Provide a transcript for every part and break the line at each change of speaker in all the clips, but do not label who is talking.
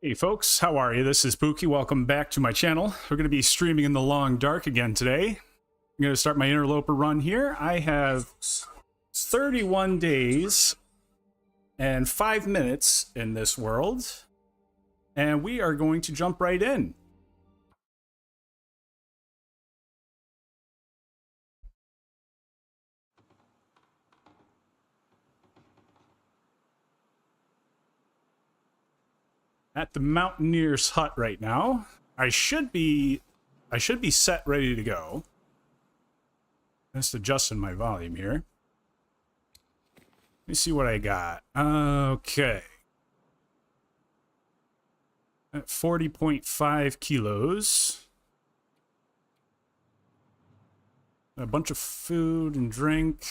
Hey folks, how are you? This is Pookie. Welcome back to my channel. We're going to be streaming in the long dark again today. I'm going to start my interloper run here. I have 31 days and 5 minutes in this world, and we are going to jump right in. At the Mountaineer's hut right now. I should be set ready to go. Just adjusting my volume here. Let me see what I got. Okay. At 40.5 kilos. A bunch of food and drink.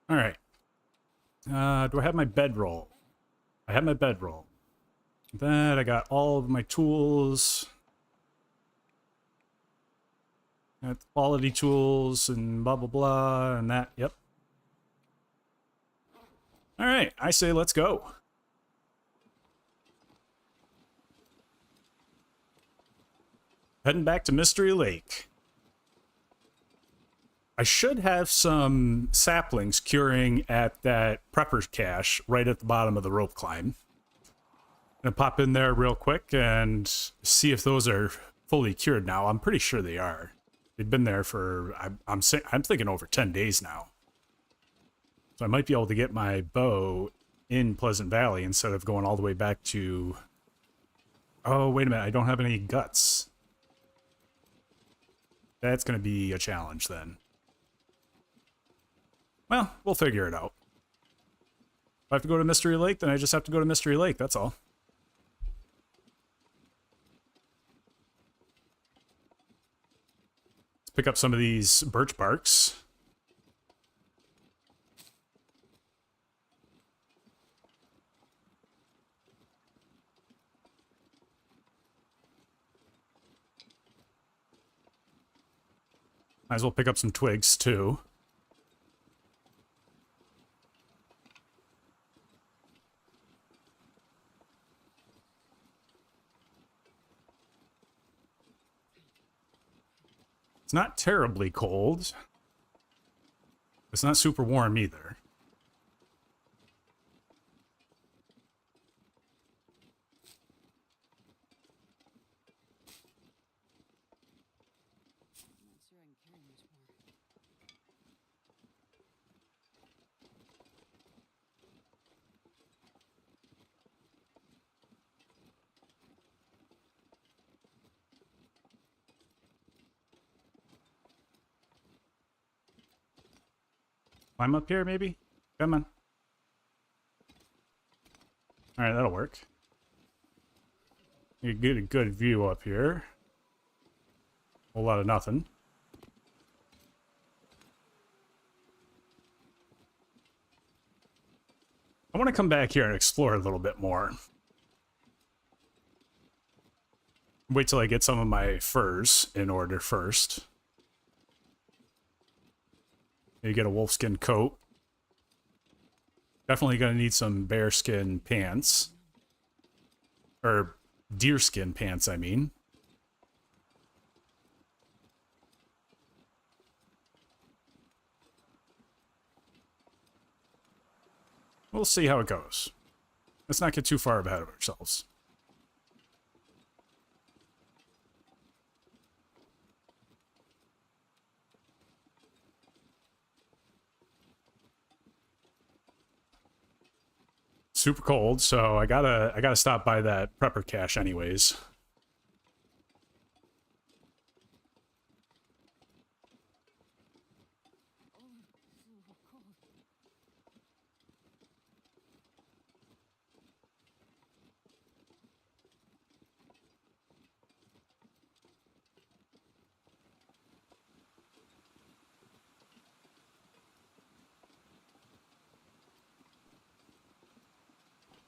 All right. Do I have my bedroll? I have my bedroll. That I got all of my tools. Got quality tools and blah blah blah and that. Yep. All right. I say let's go. Heading back to Mystery Lake. I should have some saplings curing at that prepper's cache right at the bottom of the rope climb. I'm gonna pop in there real quick and see if those are fully cured now. I'm pretty sure they are. They've been there for, I'm thinking over 10 days now. So I might be able to get my bow in Pleasant Valley instead of going all the way back to... Oh, wait a minute. I don't have any guts. That's going to be a challenge then. Well, we'll figure it out. If I have to go to Mystery Lake, then I just have to go to Mystery Lake, that's all. Let's pick up some of these birch barks. Might as well pick up some twigs, too. It's not terribly cold. It's not super warm either. Climb up here, maybe? Come on. Alright, that'll work. You get a good view up here. A whole lot of nothing. I want to come back here and explore a little bit more. Wait till I get some of my furs in order first. You get a wolfskin coat. Definitely going to need some bearskin pants. Or deerskin pants, I mean. We'll see how it goes. Let's not get too far ahead of ourselves. Super cold, so I gotta stop by that prepper cache anyways.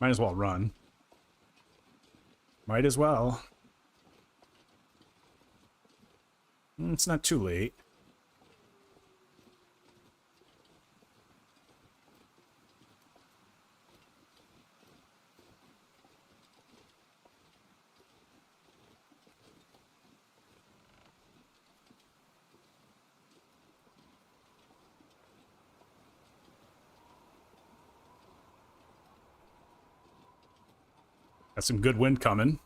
Might as well run. Might as well. It's not too late. Got some good wind coming.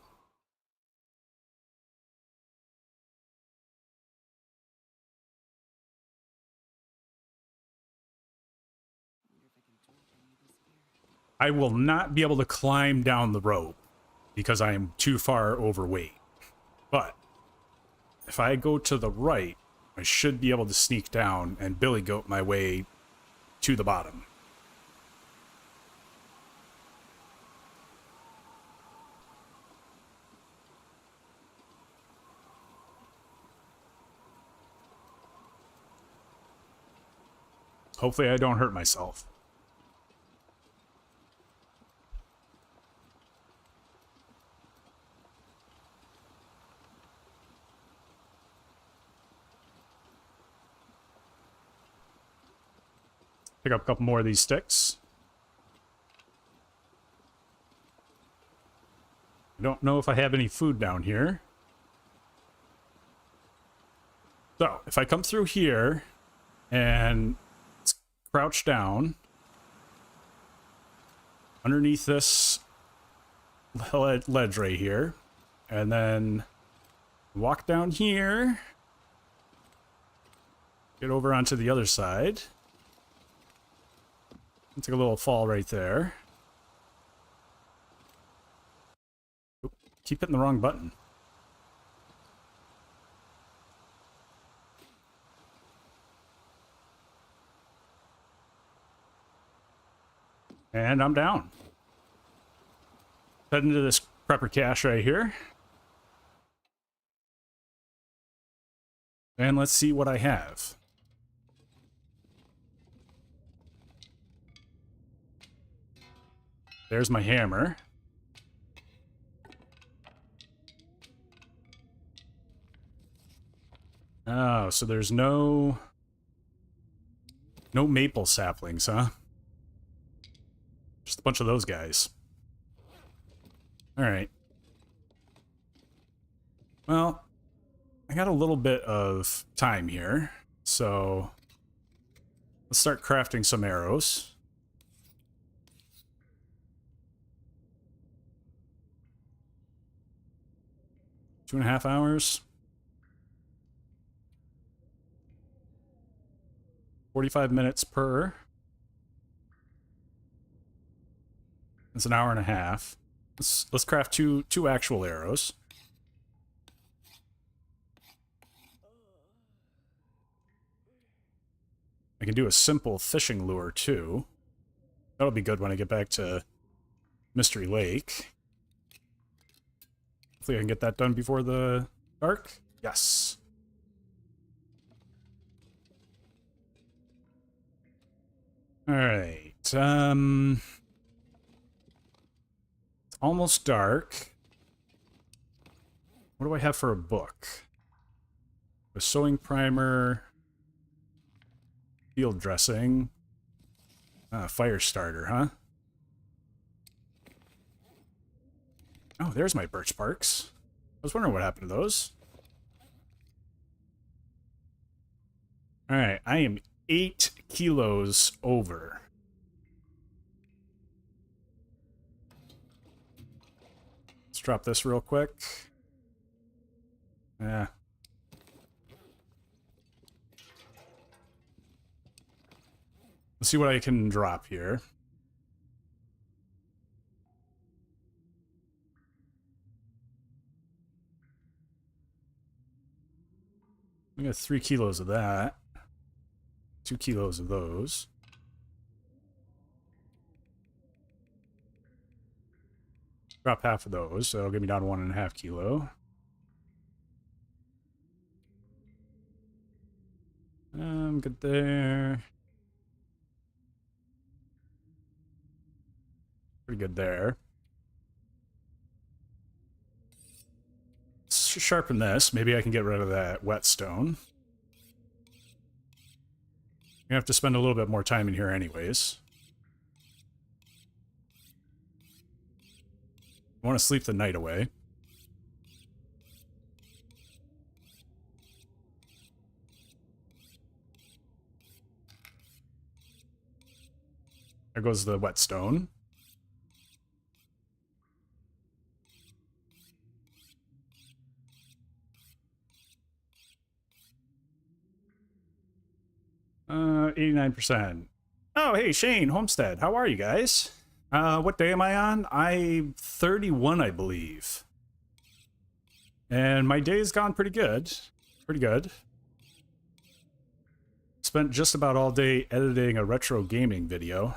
I will not be able to climb down the rope because I am too far overweight. But if I go to the right, I should be able to sneak down and billy goat my way to the bottom. Hopefully I don't hurt myself. Pick up a couple more of these sticks. I don't know if I have any food down here. So, if I come through here and crouch down underneath this ledge right here, and then walk down here, get over onto the other side. Take a little fall right there. Oop, keep hitting the wrong button. And I'm down. Head into this prepper cache right here. And let's see what I have. There's my hammer. Oh, so there's no maple saplings, huh? Just a bunch of those guys. Alright. Well, I got a little bit of time here, so let's start crafting some arrows. Two and a half hours. 45 minutes per. That's an hour and a half. Let's craft two actual arrows. I can do a simple fishing lure too. That'll be good when I get back to Mystery Lake. Hopefully I can get that done before the dark. Yes. Alright, it's almost dark. What do I have for a book? A sewing primer, field dressing, fire starter, huh? Oh, there's my birch barks. I was wondering what happened to those. Alright, I am 8 kilos over. Let's drop this real quick. Yeah. Let's see what I can drop here. I got 3 kilos of that. 2 kilos of those. Drop half of those, so it'll get me down to 1.5 kilo. I'm good there. Pretty good there. Let's sharpen this. Maybe I can get rid of that whetstone. You have to spend a little bit more time in here anyways. I want to sleep the night away. There goes the whetstone. 89%. Oh, hey, Shane, Homestead. How are you guys? What day am I on? I'm 31, I believe. And my day's gone pretty good. Pretty good. Spent just about all day editing a retro gaming video.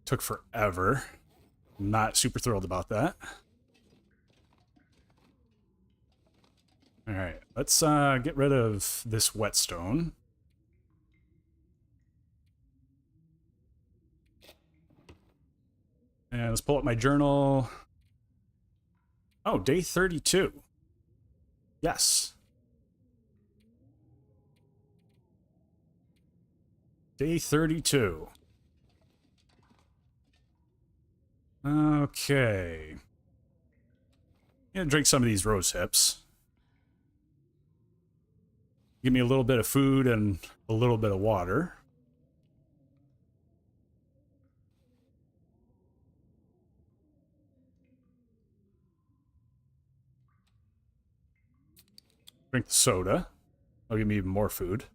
Took forever. Not super thrilled about that. Alright, let's get rid of this whetstone. And let's pull up my journal. Oh, day 32. Yes. Day 32. Okay. Gonna drink some of these rose hips. Give me a little bit of food and a little bit of water. Drink the soda. That'll give me even more food.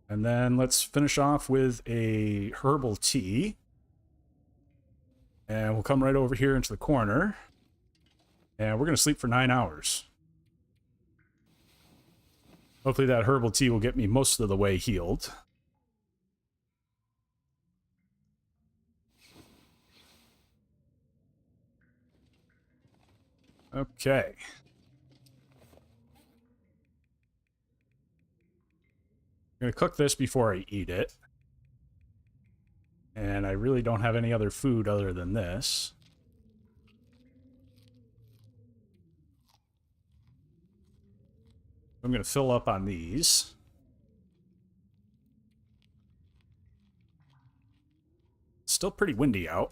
And then let's finish off with a herbal tea. And we'll come right over here into the corner. And we're going to sleep for 9 hours. Hopefully that herbal tea will get me most of the way healed. Okay. I'm going to cook this before I eat it. And I really don't have any other food other than this. I'm going to fill up on these. Still pretty windy out.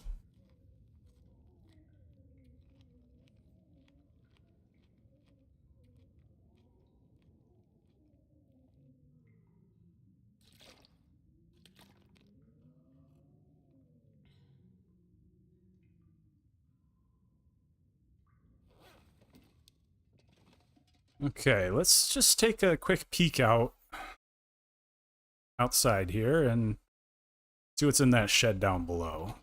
Okay, let's just take a quick peek outside here and see what's in that shed down below.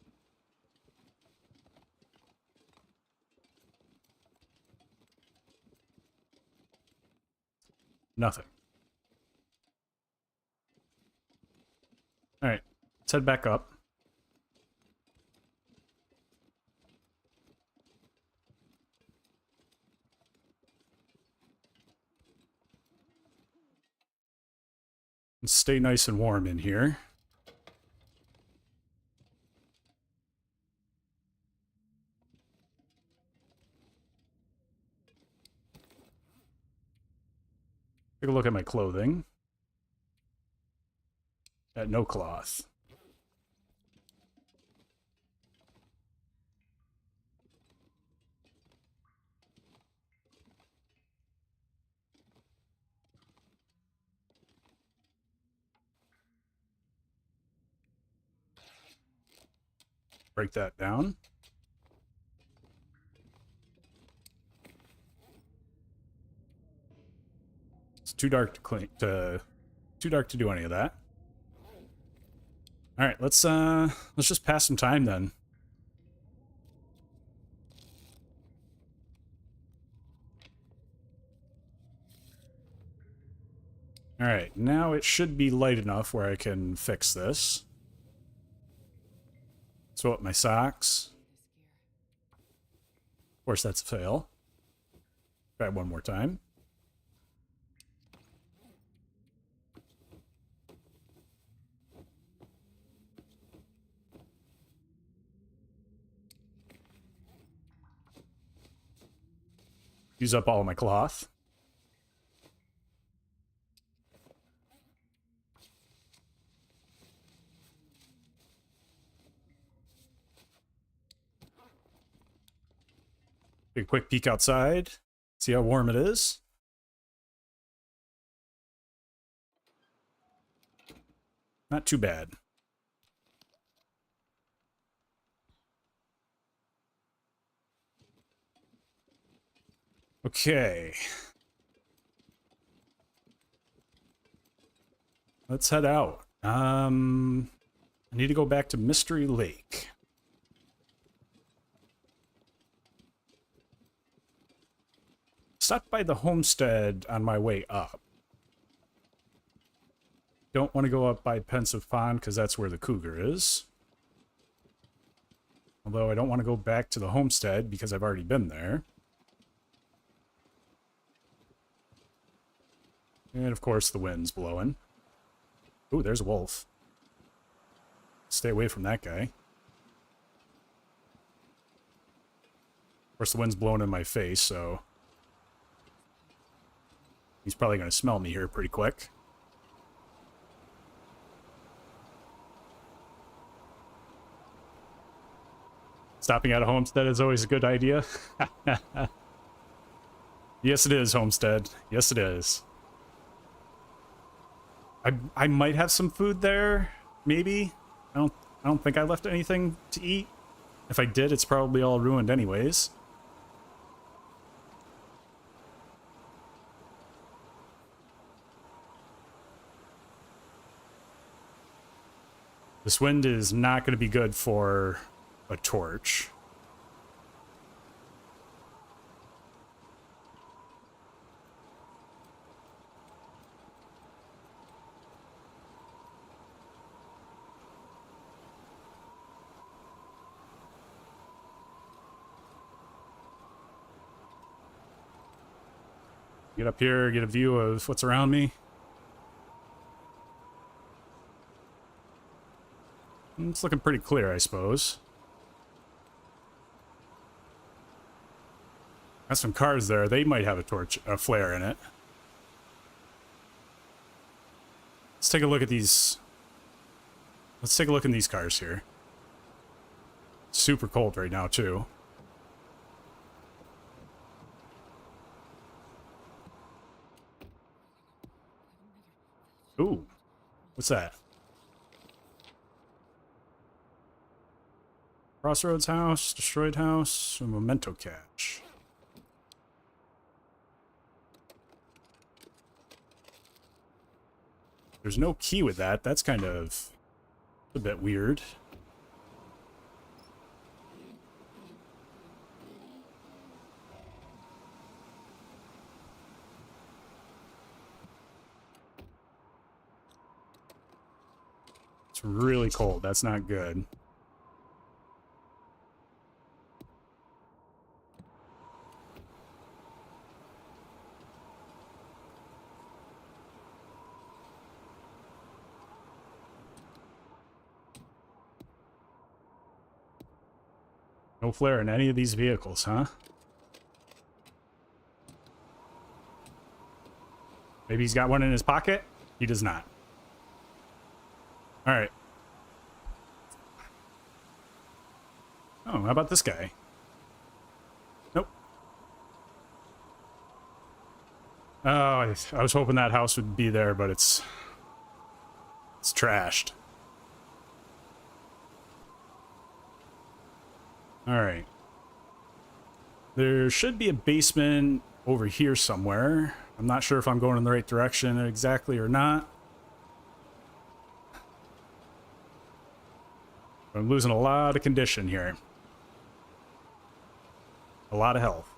Nothing. All right, let's head back up. And stay nice and warm in here. Take a look at my clothing. Got no cloth. Break that down. It's too dark to clean, too dark to do any of that. All right, let's just pass some time then. All right, now it should be light enough where I can fix this. Throw up my socks. Of course, that's a fail. Try one more time. Use up all of my cloth. Take a quick peek outside. See how warm it is. Not too bad. Okay. Let's head out. I need to go back to Mystery Lake. Stopped by the homestead on my way up. Don't want to go up by Pensive Pond because that's where the cougar is. Although I don't want to go back to the homestead because I've already been there. And of course the wind's blowing. Ooh, there's a wolf. Stay away from that guy. Of course the wind's blowing in my face, so he's probably going to smell me here pretty quick. Stopping at a homestead is always a good idea. Yes, it is, homestead. Yes, it is. I might have some food there, maybe. I don't think I left anything to eat. If I did, it's probably all ruined anyways. This wind is not going to be good for a torch. Get up here, get a view of what's around me. It's looking pretty clear, I suppose. Got some cars there. They might have a flare in it. Let's take a look at these. Let's take a look in these cars here. Super cold right now, too. Ooh, what's that? Crossroads house, destroyed house, a memento cache. There's no key with that. That's kind of a bit weird. It's really cold. That's not good. No flare in any of these vehicles, huh? Maybe he's got one in his pocket? He does not. Alright. Oh, how about this guy? Nope. Oh, I was hoping that house would be there, but it's trashed. Alright. There should be a basement over here somewhere. I'm not sure if I'm going in the right direction exactly or not. I'm losing a lot of condition here. A lot of health.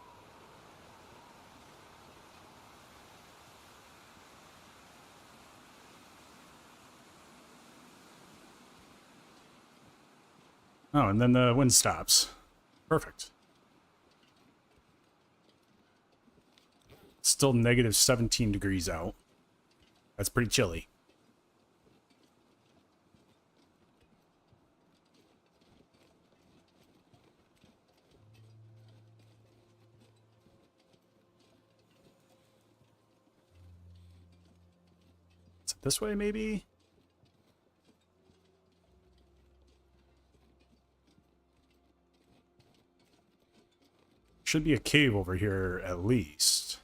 Oh, and then the wind stops. Perfect. Still negative 17 degrees out. That's pretty chilly. Is it this way, maybe? Should be a cave over here, at least.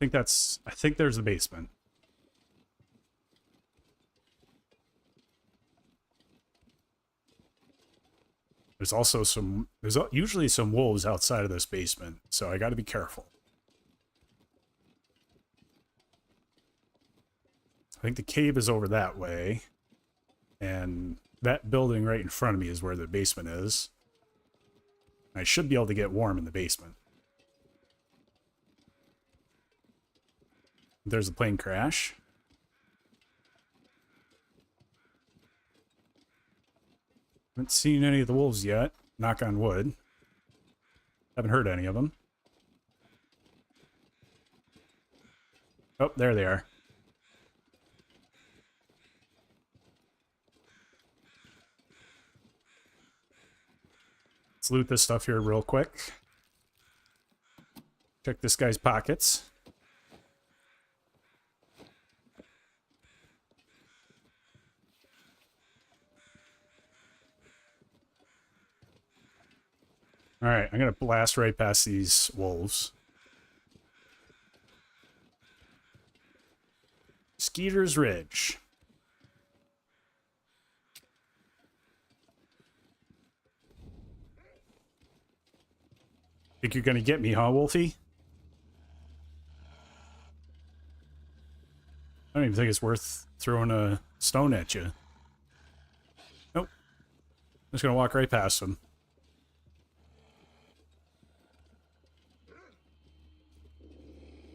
I think there's the basement. There's also there's usually some wolves outside of this basement, so I got to be careful. I think the cave is over that way, and that building right in front of me is where the basement is. I should be able to get warm in the basement. There's a plane crash. Haven't seen any of the wolves yet. Knock on wood. Haven't heard any of them. Oh, there they are. Let's loot this stuff here real quick. Check this guy's pockets. Alright, I'm going to blast right past these wolves. Skeeter's Ridge. Think you're going to get me, huh, Wolfie? I don't even think it's worth throwing a stone at you. Nope. I'm just going to walk right past him.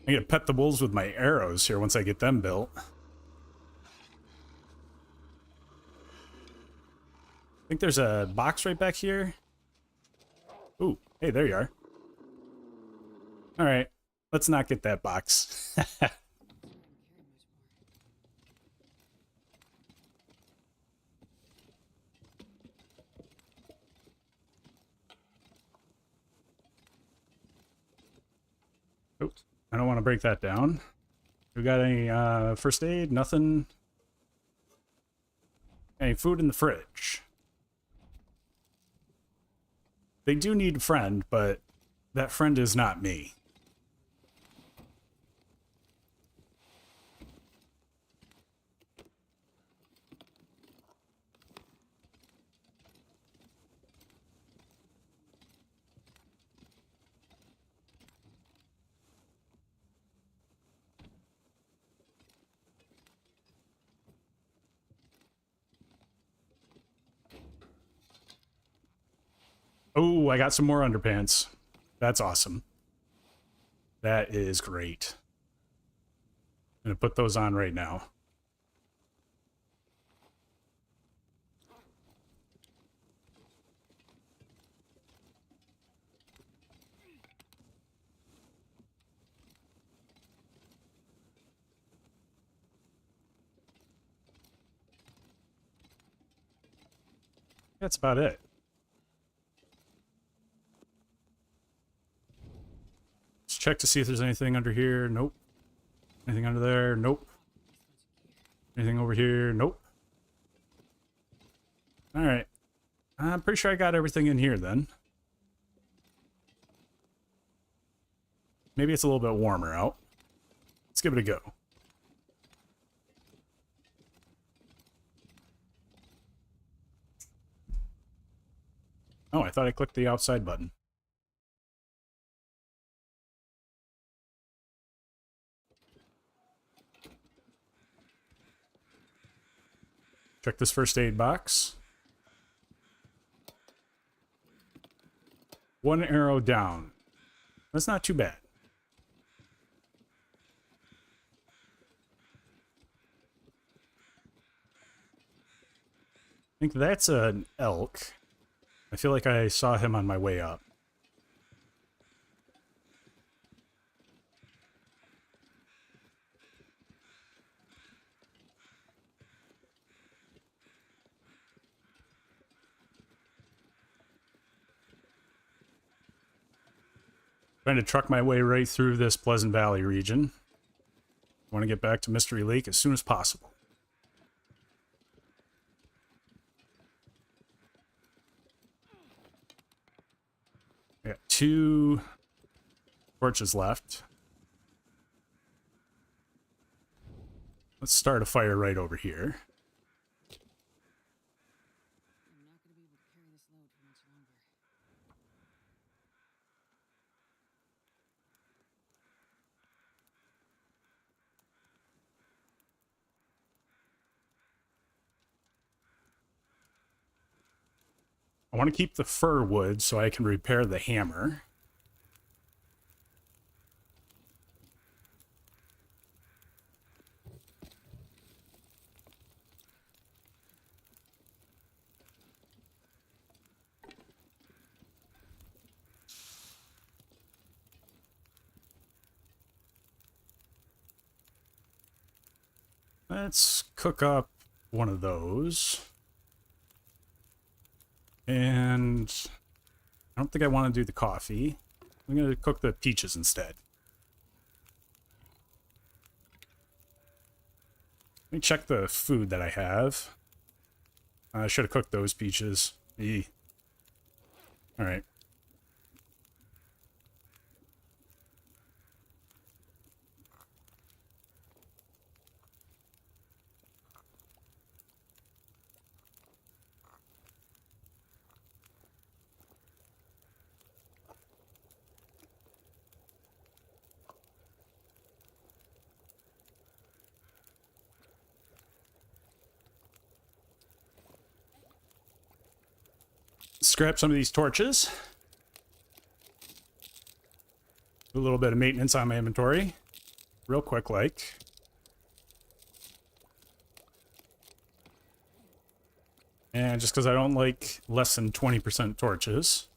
I'm going to pet the wolves with my arrows here once I get them built. I think there's a box right back here. Ooh, hey, there you are. Alright, let's not get that box. Oops, I don't want to break that down. We got any first aid? Nothing? Any food in the fridge? They do need a friend, but that friend is not me. Oh, I got some more underpants. That's awesome. That is great. I'm going to put those on right now. That's about it. Let's check to see if there's anything under here. Nope. Anything under there? Nope. Anything over here? Nope. Alright. I'm pretty sure I got everything in here then. Maybe it's a little bit warmer out. Let's give it a go. Oh, I thought I clicked the outside button. Check this first aid box. One arrow down. That's not too bad. I think that's an elk. I feel like I saw him on my way up. Trying to truck my way right through this Pleasant Valley region. I want to get back to Mystery Lake as soon as possible. I got 2 torches left. Let's start a fire right over here.
I'm not going to be able to carry this load for much longer.
I want to keep the fir wood so I can repair the hammer. Let's cook up one of those. And I don't think I want to do the coffee. I'm going to cook the peaches instead. Let me check the food that I have. I should have cooked those peaches. Eee. All right. Scrap some of these torches. Do a little bit of maintenance on my inventory. Real quick, like. And just because I don't like less than 20% torches.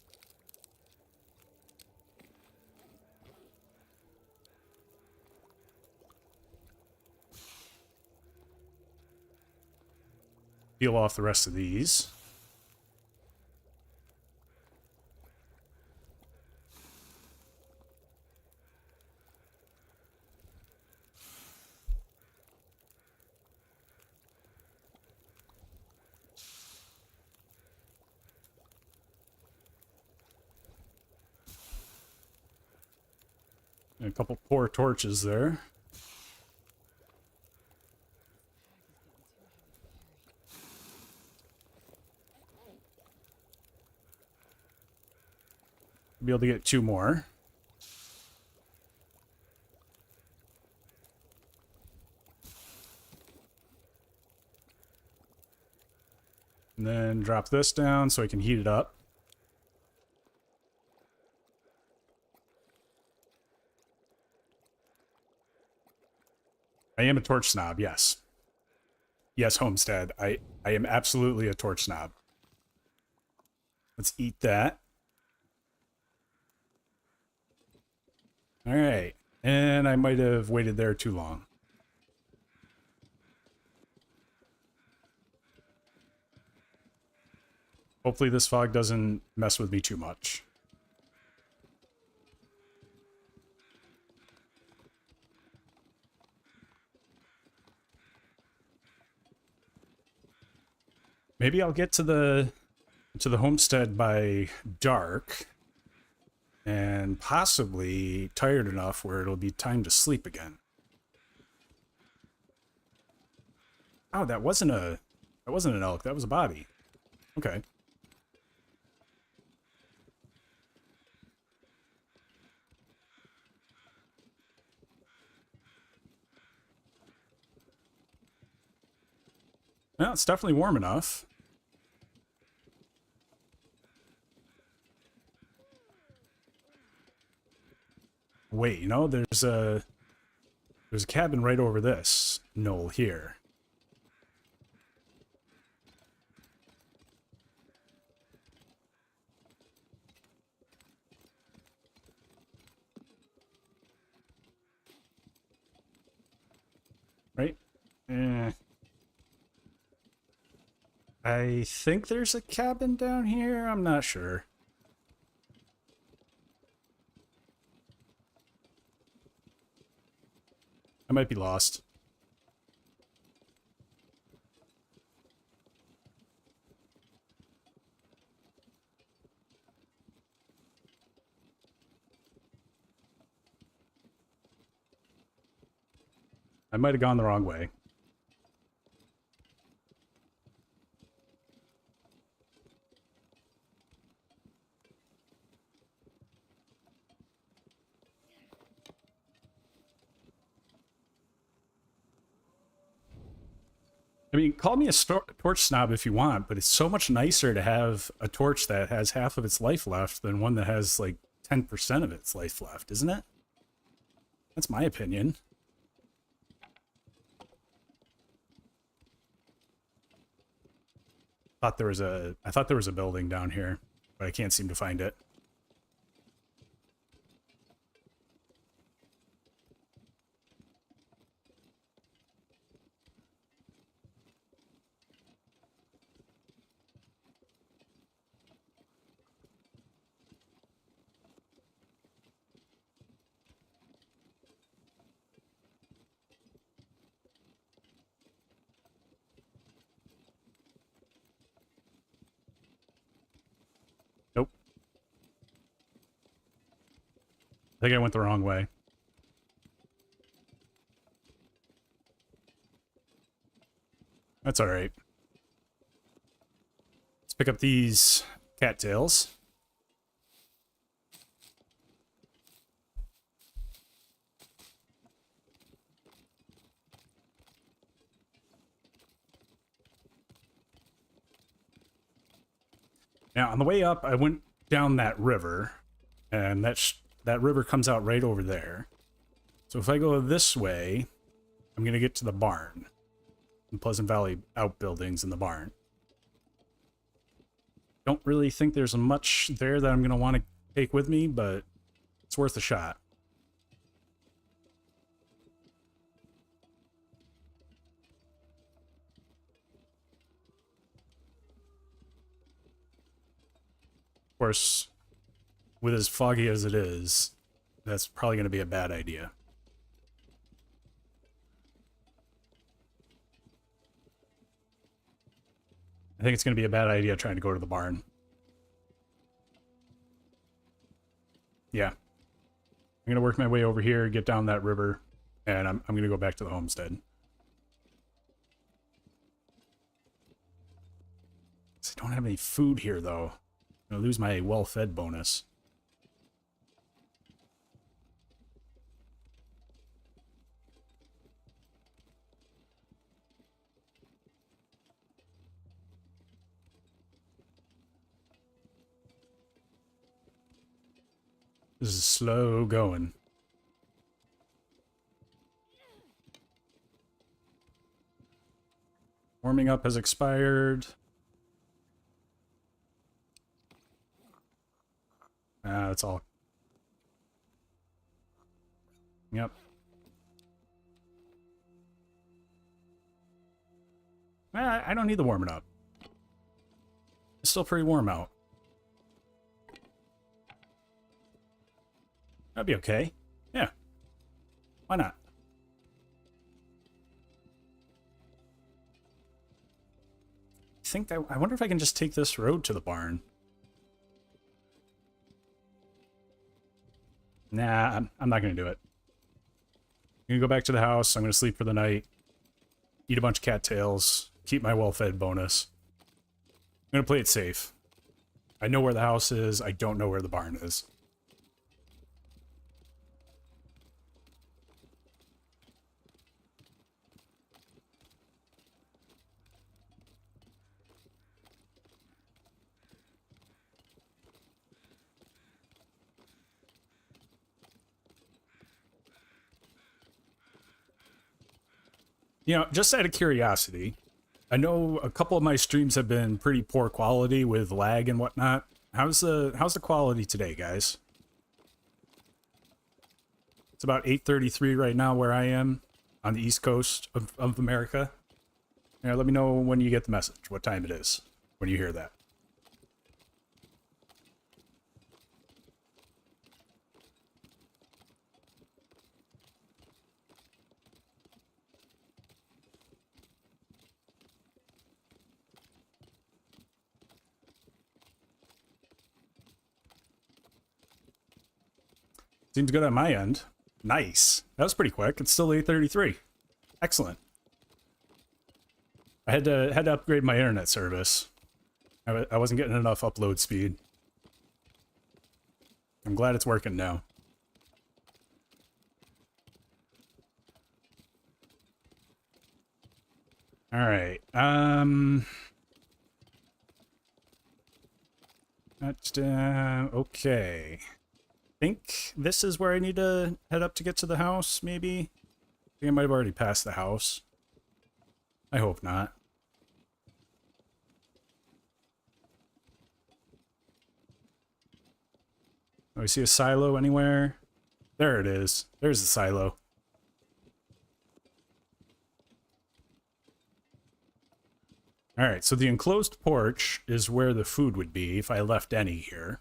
Peel off the rest of these. And a couple poor torches there. Be able to get 2 more. And then drop this down so I can heat it up. I am a torch snob, yes. Yes, Homestead. I am absolutely a torch snob. Let's eat that. All right. And I might have waited there too long. Hopefully this fog doesn't mess with me too much. Maybe I'll get to the homestead by dark and possibly tired enough where it'll be time to sleep again. Oh, that wasn't an elk, that was a body. Okay. Well, it's definitely warm enough. Wait, you know, there's a cabin right over this knoll here. Right? I think there's a cabin down here. I'm not sure. I might be lost. I might have gone the wrong way. I mean, call me a torch snob if you want, but it's so much nicer to have a torch that has half of its life left than one that has like 10% of its life left, isn't it? That's my opinion. I thought there was a building down here, but I can't seem to find it. Nope. I think I went the wrong way. That's all right. Let's pick up these cattails. Now, on the way up, I went down that river, and that river comes out right over there. So if I go this way, I'm going to get to the barn. And Pleasant Valley outbuildings in the barn. Don't really think there's much there that I'm going to want to take with me, but it's worth a shot. Of course, with as foggy as it is, that's probably going to be a bad idea. I think it's going to be a bad idea trying to go to the barn. Yeah. I'm going to work my way over here, get down that river, and I'm going to go back to the homestead. I don't have any food here, though. I'm going to lose my well-fed bonus. This is slow going. Warming up has expired. That's all. Yep. I don't need the warming up. It's still pretty warm out. That'd be okay. Yeah. Why not? I wonder if I can just take this road to the barn. Nah, I'm not going to do it. I'm going to go back to the house. I'm going to sleep for the night. Eat a bunch of cattails. Keep my well-fed bonus. I'm going to play it safe. I know where the house is. I don't know where the barn is. You know, just out of curiosity, I know a couple of my streams have been pretty poor quality with lag and whatnot. How's the quality today, guys? It's about 8:33 right now where I am on the East Coast of America. Yeah, let me know when you get the message, what time it is when you hear that. Seems good on my end. Nice. That was pretty quick. It's still 8:33. Excellent. I had to upgrade my internet service. I wasn't getting enough upload speed. I'm glad it's working now. All right. Okay. Think this is where I need to head up to get to the house, maybe? I think I might have already passed the house. I hope not. Do I see a silo anywhere? There it is. There's the silo. All right, so the enclosed porch is where the food would be if I left any here.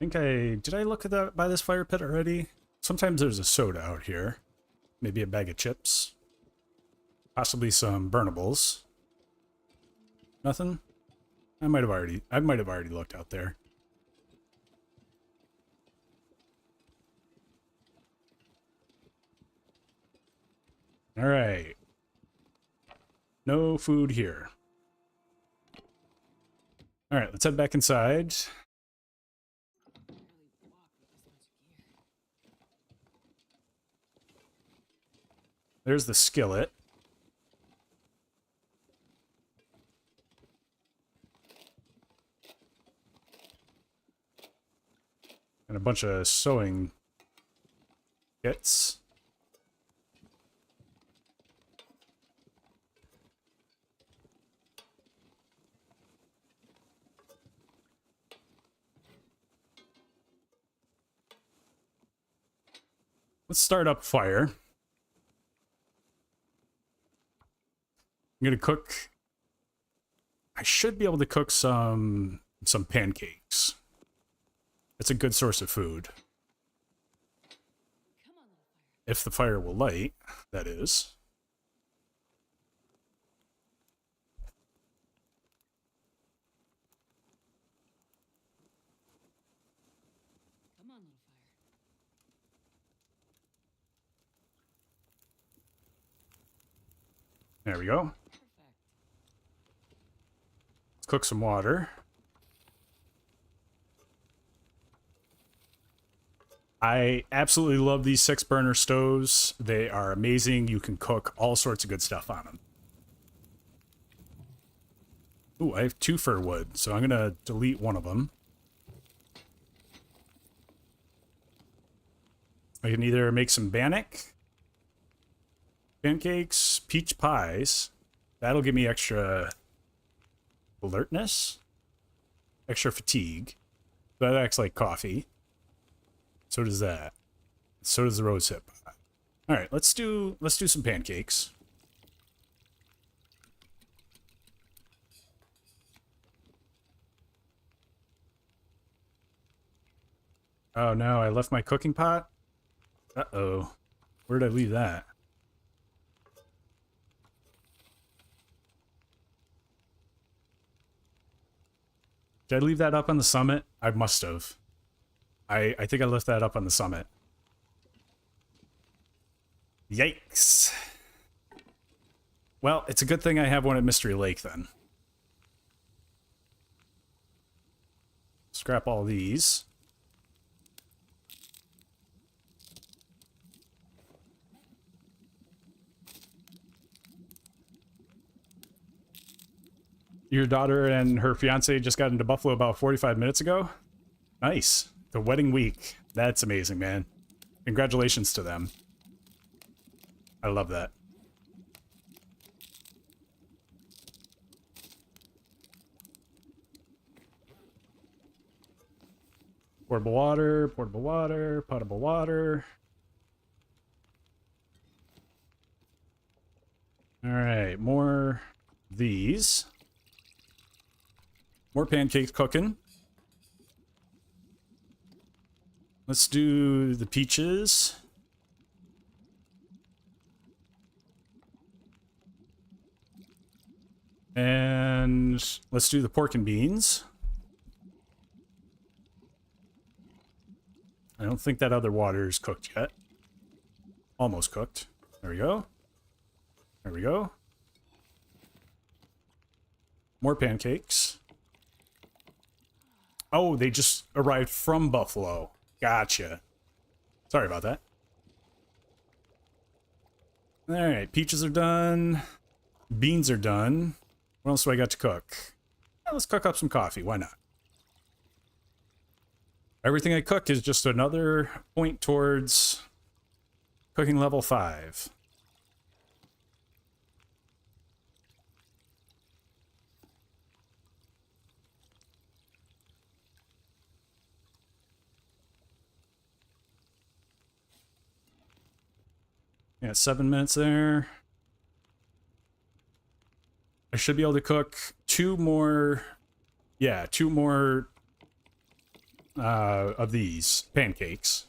Did I look at that by this fire pit already? Sometimes there's a soda out here. Maybe a bag of chips. Possibly some burnables. Nothing? I might have already looked out there. All right. No food here. All right, let's head back inside. There's the skillet. And a bunch of sewing kits. Let's start up fire. I'm gonna cook. I should be able to cook some pancakes. It's a good source of food. If the fire will light, that is.
Come on, little fire.
There we go.
Perfect.
Let's cook some water. I absolutely love these 6-burner stoves. They are amazing. You can cook all sorts of good stuff on them. Ooh, I have 2 fir wood, so I'm gonna delete one of them. I can either make some bannock, pancakes, peach pies. That'll give me extra alertness, extra fatigue. That acts like coffee. So does that. So does the rose hip. All right, let's do some pancakes. Oh no, I left my cooking pot. Uh-oh. Where did I leave that? Did I leave that up on the summit? I must have. I think I left that up on the summit. Yikes. Well, it's a good thing I have one at Mystery Lake then. Scrap all these. Your daughter and her fiance just got into Buffalo about 45 minutes ago? Nice. The wedding week. That's amazing, man. Congratulations to them. I love that. Portable water, potable water. All right, more these. More pancakes cooking. Let's do the peaches. And let's do the pork and beans. I don't think that other water is cooked yet. Almost cooked. There we go. There we go. More pancakes. Oh, they just arrived from Buffalo. Gotcha. Sorry about that. All right, peaches are done. Beans are done. What else do I got to cook? Let's cook up some coffee. Why not? Everything I cook is just another point towards cooking level 5. Yeah, 7 minutes there. I should be able to cook 2 more. Yeah, 2 more of these pancakes.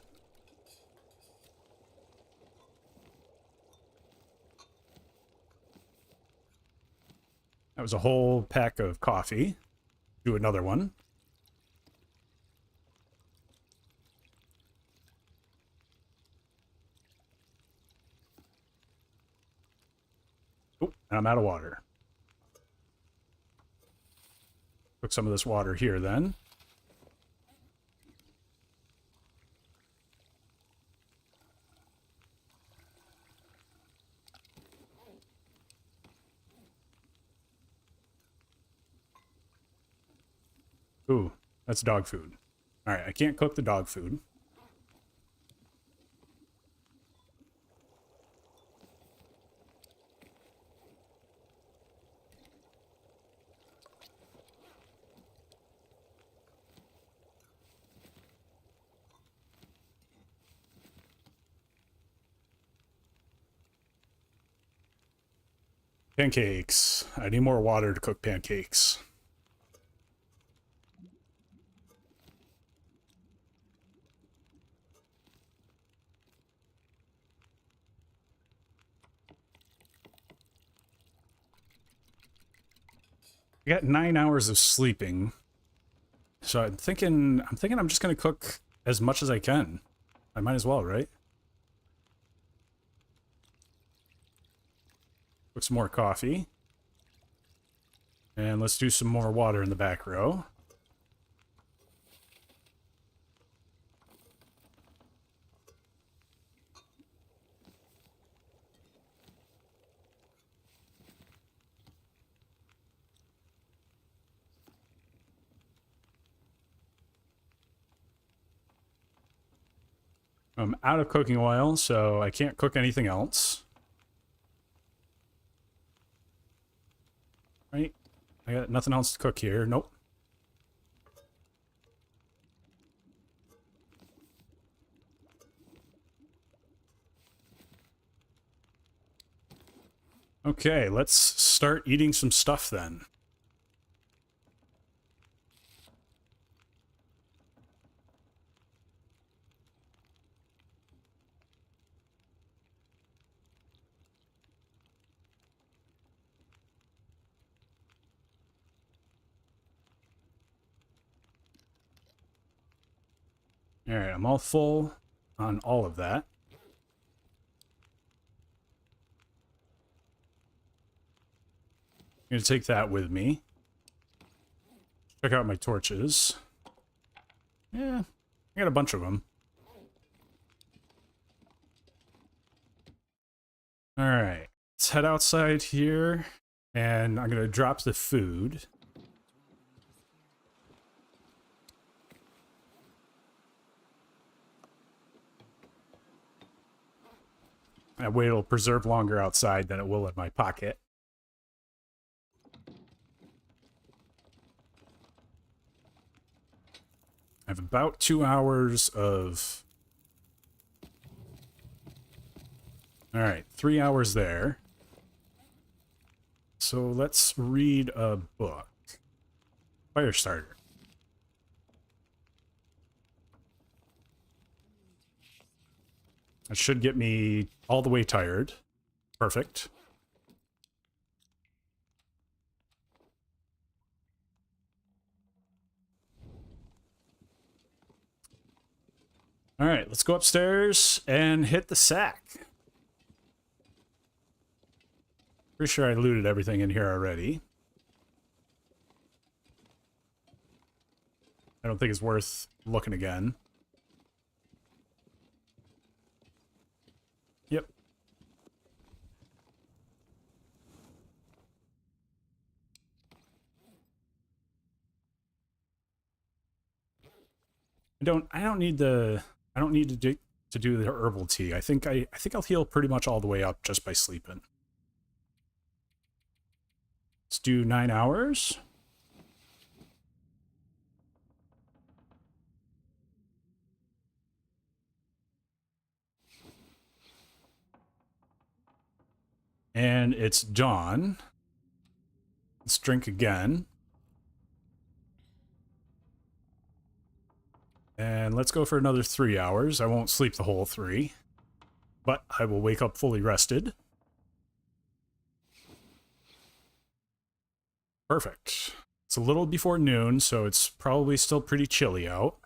That was a whole pack of coffee. Do another one. Oh, and I'm out of water. Cook some of this water here then. Ooh, that's dog food. All right, I can't cook the dog food. Pancakes. I need more water to cook pancakes. I got 9 hours of sleeping. So I'm thinking I'm just gonna cook as much as I can. I might as well, right? Cook some more coffee. And let's do some more water in the back row. I'm out of cooking oil, so I can't cook anything else. Right? I got nothing else to cook here. Nope. Okay, let's start eating some stuff then. All right, I'm all full on all of that. I'm gonna take that with me. Check out my torches. Yeah, I got a bunch of them. All right, let's head outside here, and I'm gonna drop the food. That way it'll preserve longer outside than it will in my pocket. I have about 2 hours of... All right, 3 hours there. So let's read a book. Firestarter. That should get me all the way tired. Perfect. All right, let's go upstairs and hit the sack. Pretty sure I looted everything in here already. I don't think it's worth looking again. Yep. I don't need to do the herbal tea. I think I'll heal pretty much all the way up just by sleeping. Let's do 9 hours. And it's dawn. Let's drink again. And let's go for another 3 hours. I won't sleep the whole 3, but I will wake up fully rested. Perfect. It's a little before noon, so it's probably still pretty chilly out.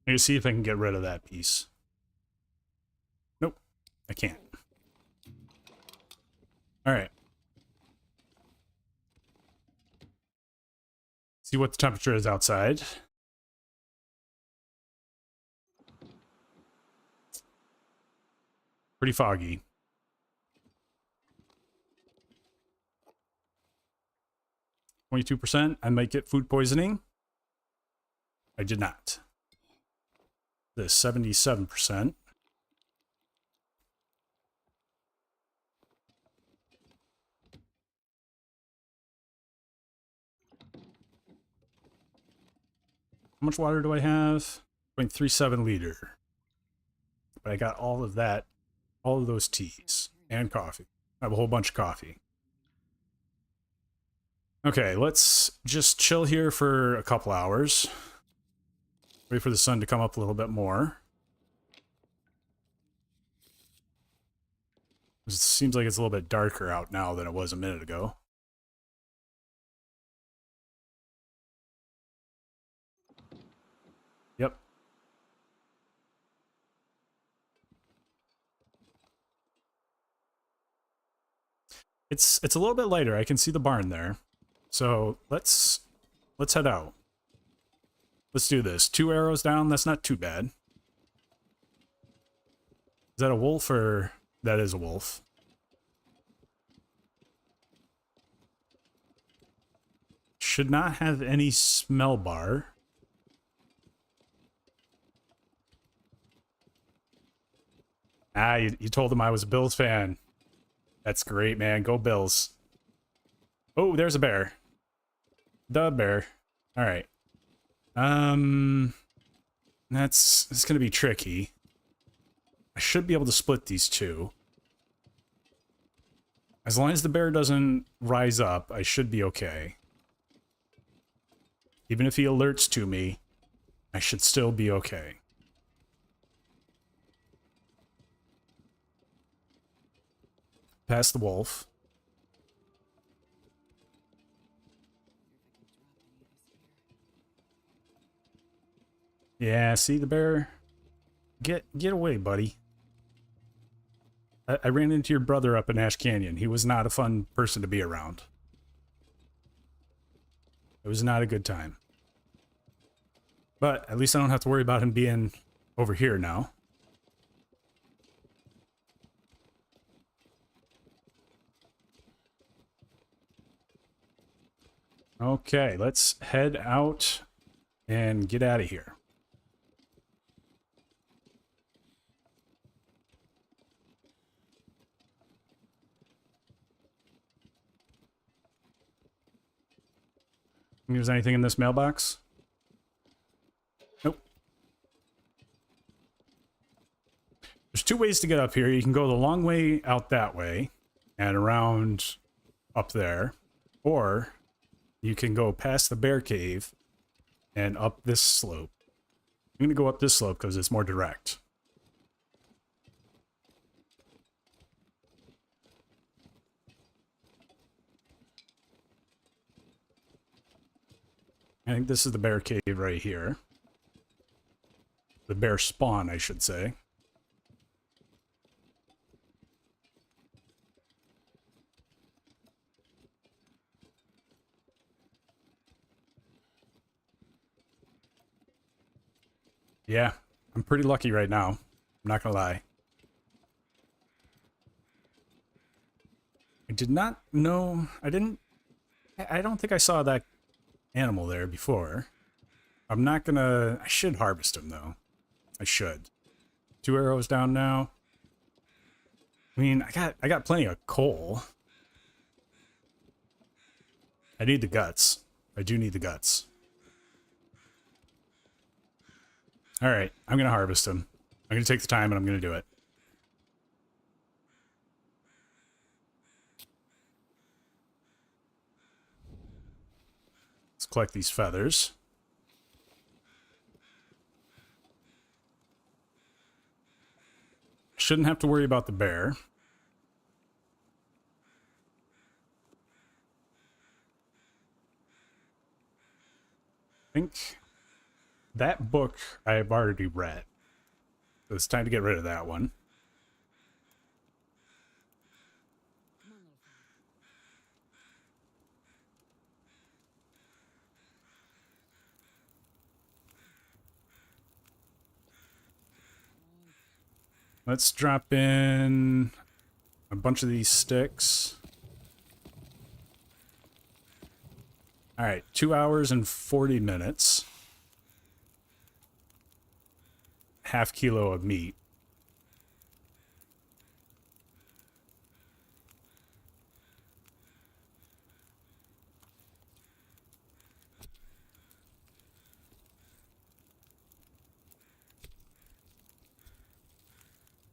I'm gonna see if I can get rid of that piece. Nope, I can't. All right. See what the temperature is outside. Pretty foggy. 22%. I might get food poisoning. I did not. The 77%. How much water do I have? 0.37 liter. But I got all of that, all of those teas and coffee. I have a whole bunch of coffee. Okay, let's just chill here for a couple hours. Wait for the sun to come up a little bit more. It seems like it's a little bit darker out now than it was a minute ago. Yep. It's a little bit lighter. I can see the barn there. So let's head out. Let's do this. 2 arrows down. That's not too bad. Is that a wolf or... That is a wolf. Should not have any smell bar. Ah, you told him I was a Bills fan. That's great, man. Go Bills. Oh, there's a bear. The bear. All right. It's gonna be tricky. I should be able to split these two. As long as the bear doesn't rise up, I should be okay. Even if he alerts to me, I should still be okay. Past the wolf. Yeah, see the bear? Get away, buddy. I ran into your brother up in Ash Canyon. He was not a fun person to be around. It was not a good time. But at least I don't have to worry about him being over here now. Okay, let's head out and get out of here. Think there's anything in this mailbox? two ways to get up here. You can go the long way out that way and around up there, or you can go past the bear cave and up this slope. I'm going to go up this slope because it's more direct. I think this is the bear cave right here. The bear spawn, I should say. Yeah, I'm pretty lucky right now. I'm not gonna lie. I did not know. I don't think I saw that animal there before. I'm not gonna. I should harvest him though. I should. 2 arrows down now. I mean, I got plenty of coal. I need the guts. I do need the guts. All right, I'm gonna harvest him. I'm gonna take the time and I'm gonna do it. Let's collect these feathers. Shouldn't have to worry about the bear. I think that book I've already read. So it's time to get rid of that one.
Come on, little fella.
Let's drop in a bunch of these sticks. All right, 2 hours and 40 minutes. Half kilo of meat.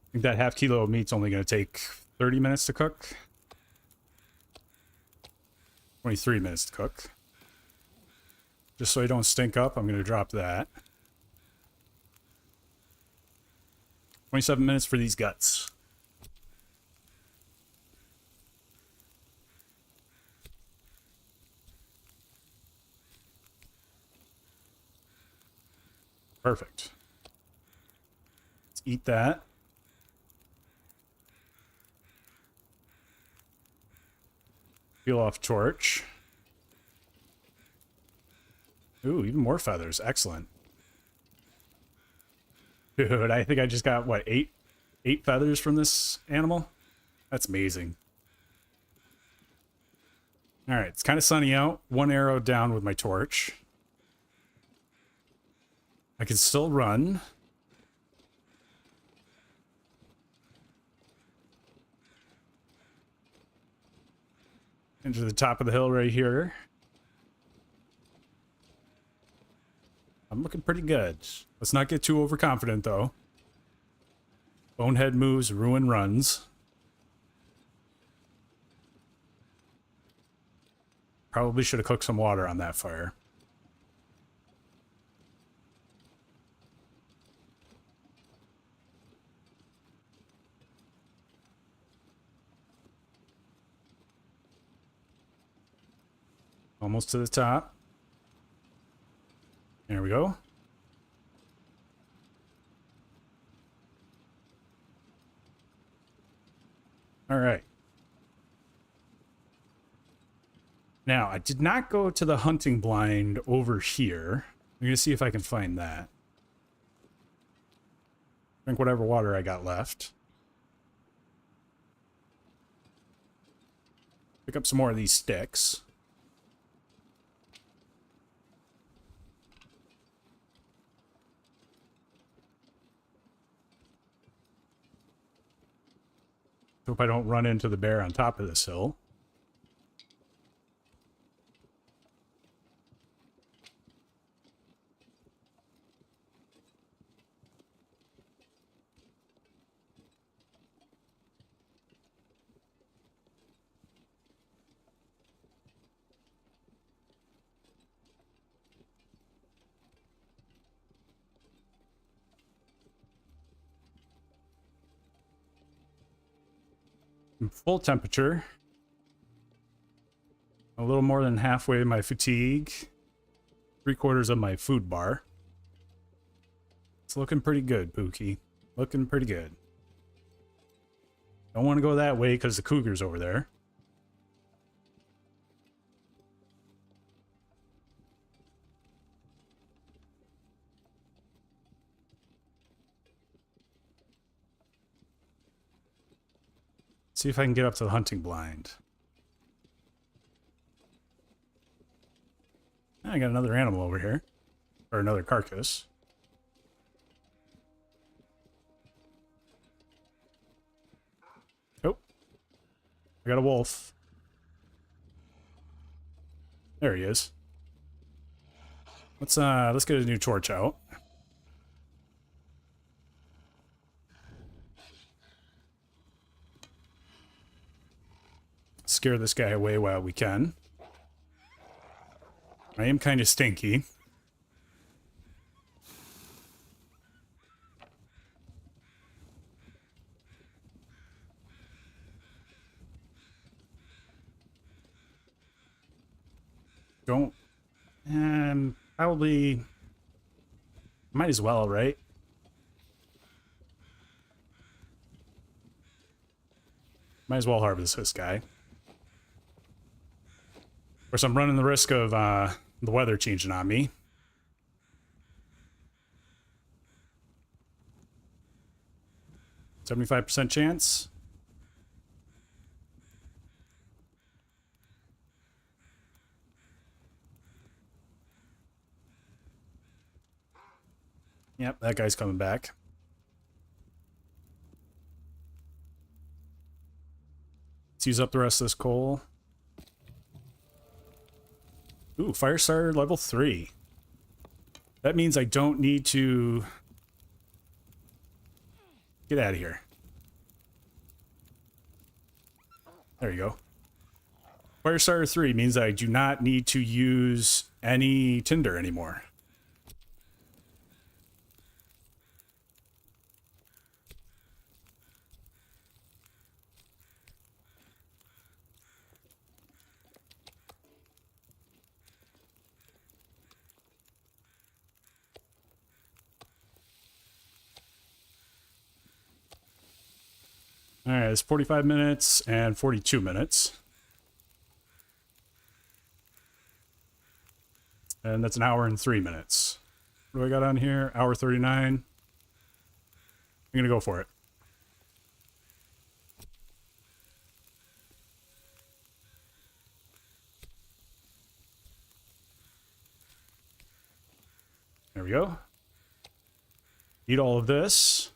I think that half kilo of meat's only going to take 30 minutes to cook. 23 minutes to cook. Just so I don't stink up, I'm going to drop that. 27 minutes for these guts. Perfect. Let's eat that. Peel off torch. Ooh, even more feathers. Excellent. Dude, I think I just got, what, eight feathers from this animal? That's amazing. All right, it's kind of sunny out. 1 arrow down with my torch. I can still run. Into the top of the hill right here. I'm looking pretty good. Let's not get too overconfident, though. Bonehead moves, ruin runs. Probably should have cooked some water on that fire. Almost to the top. There we go. All right. Now, I did not go to the hunting blind over here. I'm going to see if I can find that. Drink whatever water I got left. Pick up some more of these sticks. Hope I don't run into the bear on top of this hill. I'm full temperature. A little more than halfway my fatigue. 3/4 of my food bar. It's looking pretty good, Pookie. Looking pretty good. Don't want to go that way because the cougar's over there. See if I can get up to the hunting blind. I got another animal over here. Or another carcass. Oh. I got a wolf. There he is. Let's get a new torch out. Scare this guy away while we can. I am kind of stinky. Don't... And probably... Might as well, right? Might as well harvest this guy. Of course, I'm running the risk of the weather changing on me. %75 chance. Yep, that guy's coming back. Let's use up the rest of this coal. Ooh, Firestarter level 3. That means I don't need to... Get out of here. There you go. Firestarter 3 means I do not need to use any tinder anymore. All right, it's 45 minutes and 42 minutes. And that's an hour and 3 minutes. What do I got on here? Hour 39. I'm going to go for it. There we go. Eat all of this.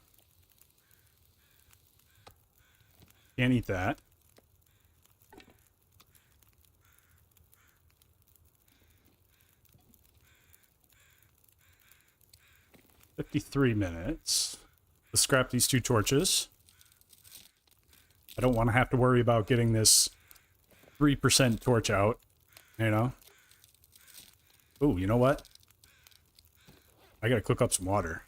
Can't eat that. "53 minutes. Let's scrap these 2 torches. I don't want to have to worry about getting this 3% torch out, you know? Ooh, you know what? I gotta cook up some water.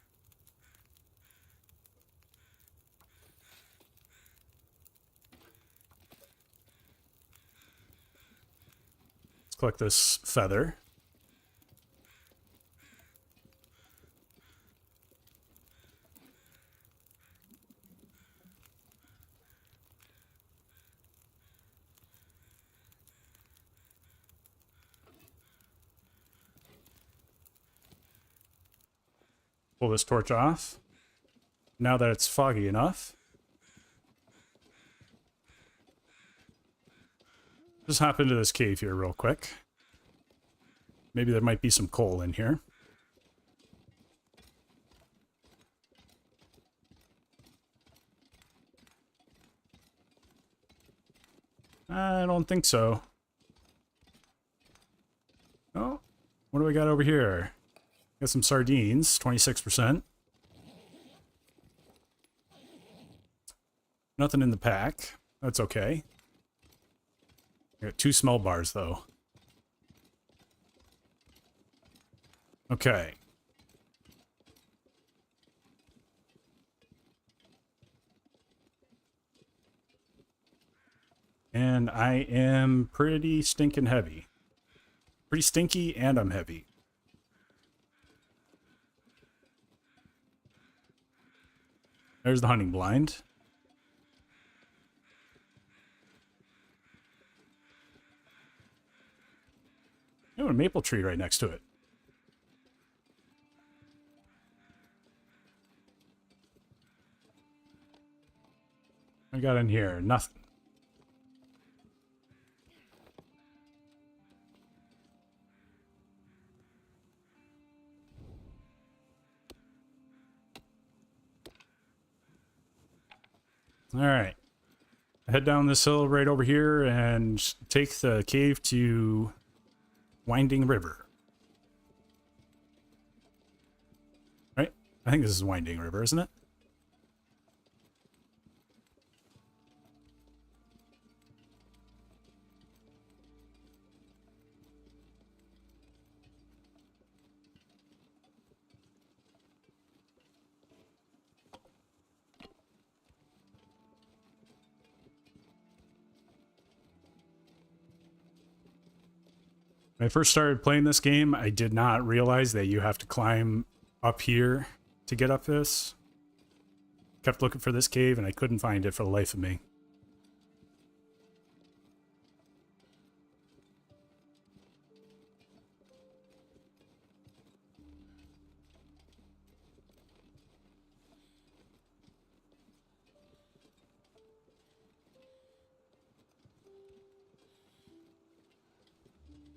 Let's collect this feather. Pull this torch off. Now that it's foggy enough. Just hop into this cave here real quick. Maybe there might be some coal in here. I don't think so. Oh, what do we got over here? Got some sardines, 26%. Nothing in the pack. That's okay. I got 2 smell bars, though. Okay. And I am pretty stinking heavy. Pretty stinky, and I'm heavy. There's the hunting blind. Oh, a maple tree right next to it. I got in here, nothing. All right. Head down this hill right over here and take the cave to Winding River. Right? I think this is Winding River, isn't it? When I first started playing this game, I did not realize that you have to climb up here to get up this. Kept looking for this cave and I couldn't find it for the life of me.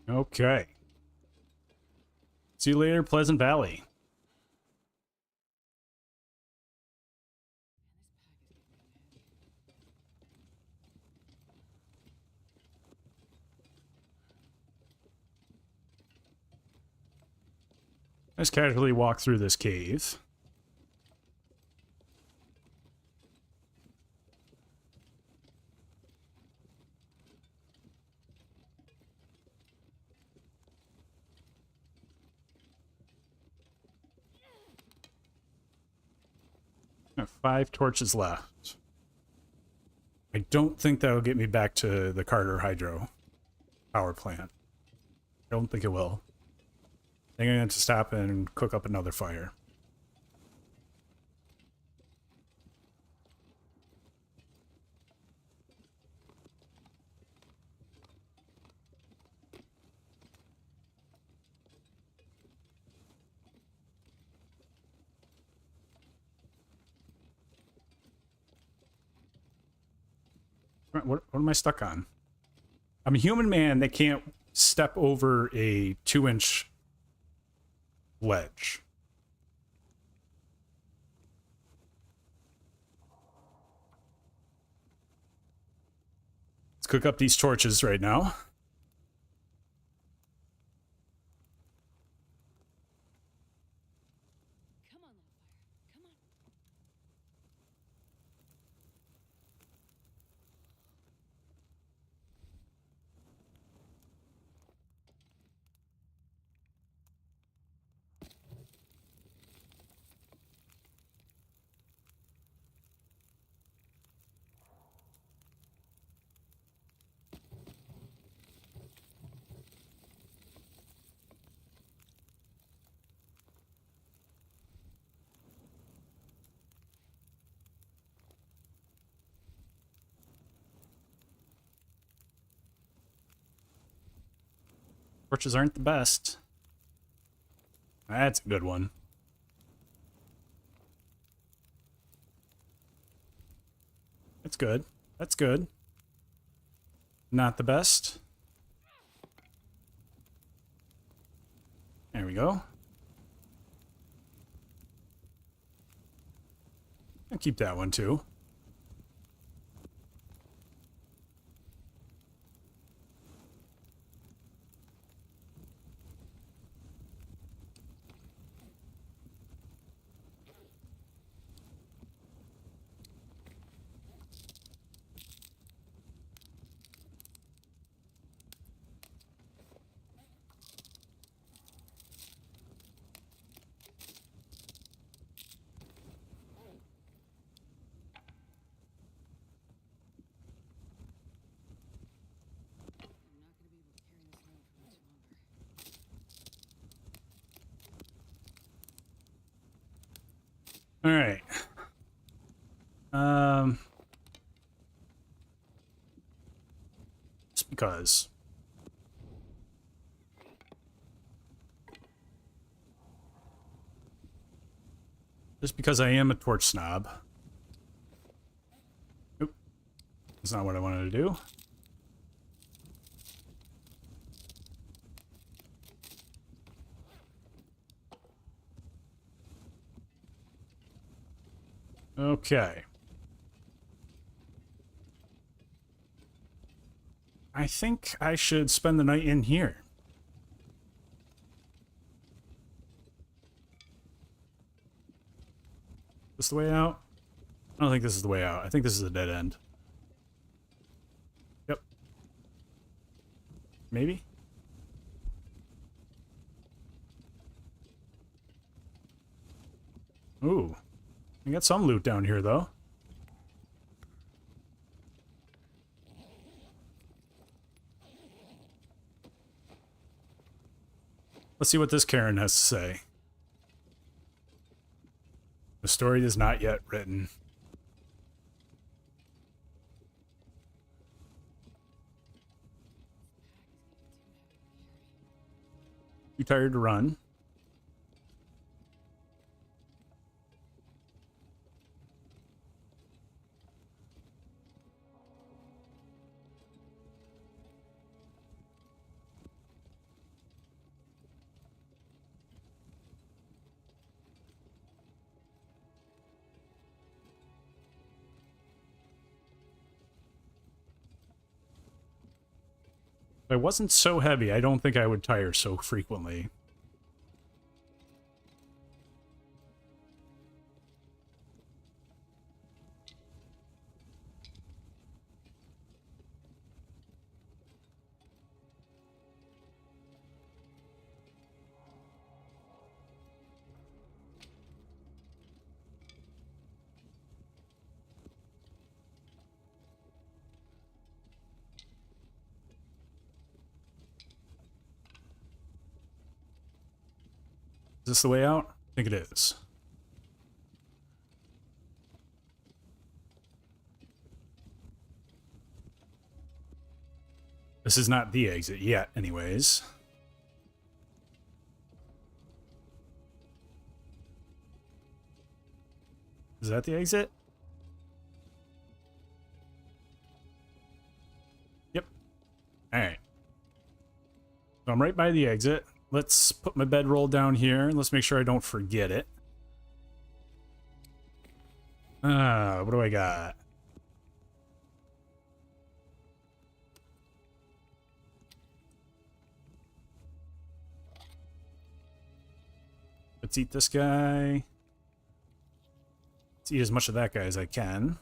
Okay. See you later, Pleasant Valley. Let's casually walk through this cave. I have 5 torches left. I don't think that'll get me back to the Carter Hydro power plant. I don't think it will. I think I'm going to stop and cook up another fire. What am I stuck on? I'm a human man that can't step over a 2-inch ledge. Let's cook up these torches right now.
Come on, little fire. Come on.
Torches aren't the best. That's a good one. That's good. That's good. Not the best. There we go. I'll keep that one too. All right. Um, just because. Just because I am a torch snob. Oop. That's not what I wanted to do. Okay. I think I should spend the night in here. This the way out? I don't think this is the way out. I think this is a dead end. Yep. Maybe? Ooh. I got some loot down here, though. Let's see what this Karen has to say. The story is not yet written. You tired to run? If I wasn't so heavy, I don't think I would tire so frequently. Is this the way out? I think it is. This is not the exit yet, anyways. Is that the exit? Yep. Alright. So I'm right by the exit. Let's put my bedroll down here. Let's make sure I don't forget it. What do I got? Let's eat this guy. Let's eat as much of that guy as I can.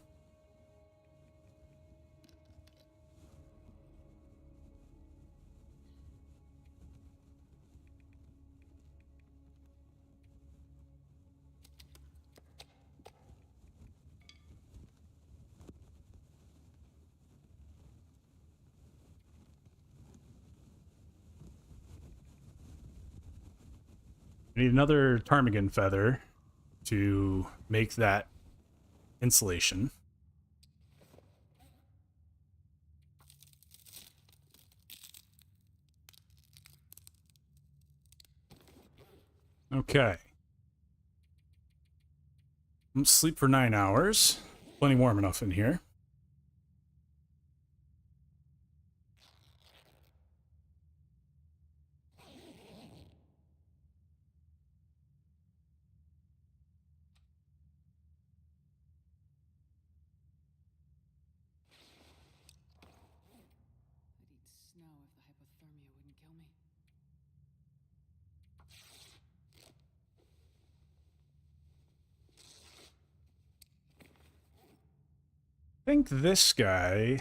I need another ptarmigan feather to make that insulation. Okay. I'm sleep for 9 hours. Plenty warm enough in here.
I'd eat snow if the hypothermia wouldn't kill me.
I think this guy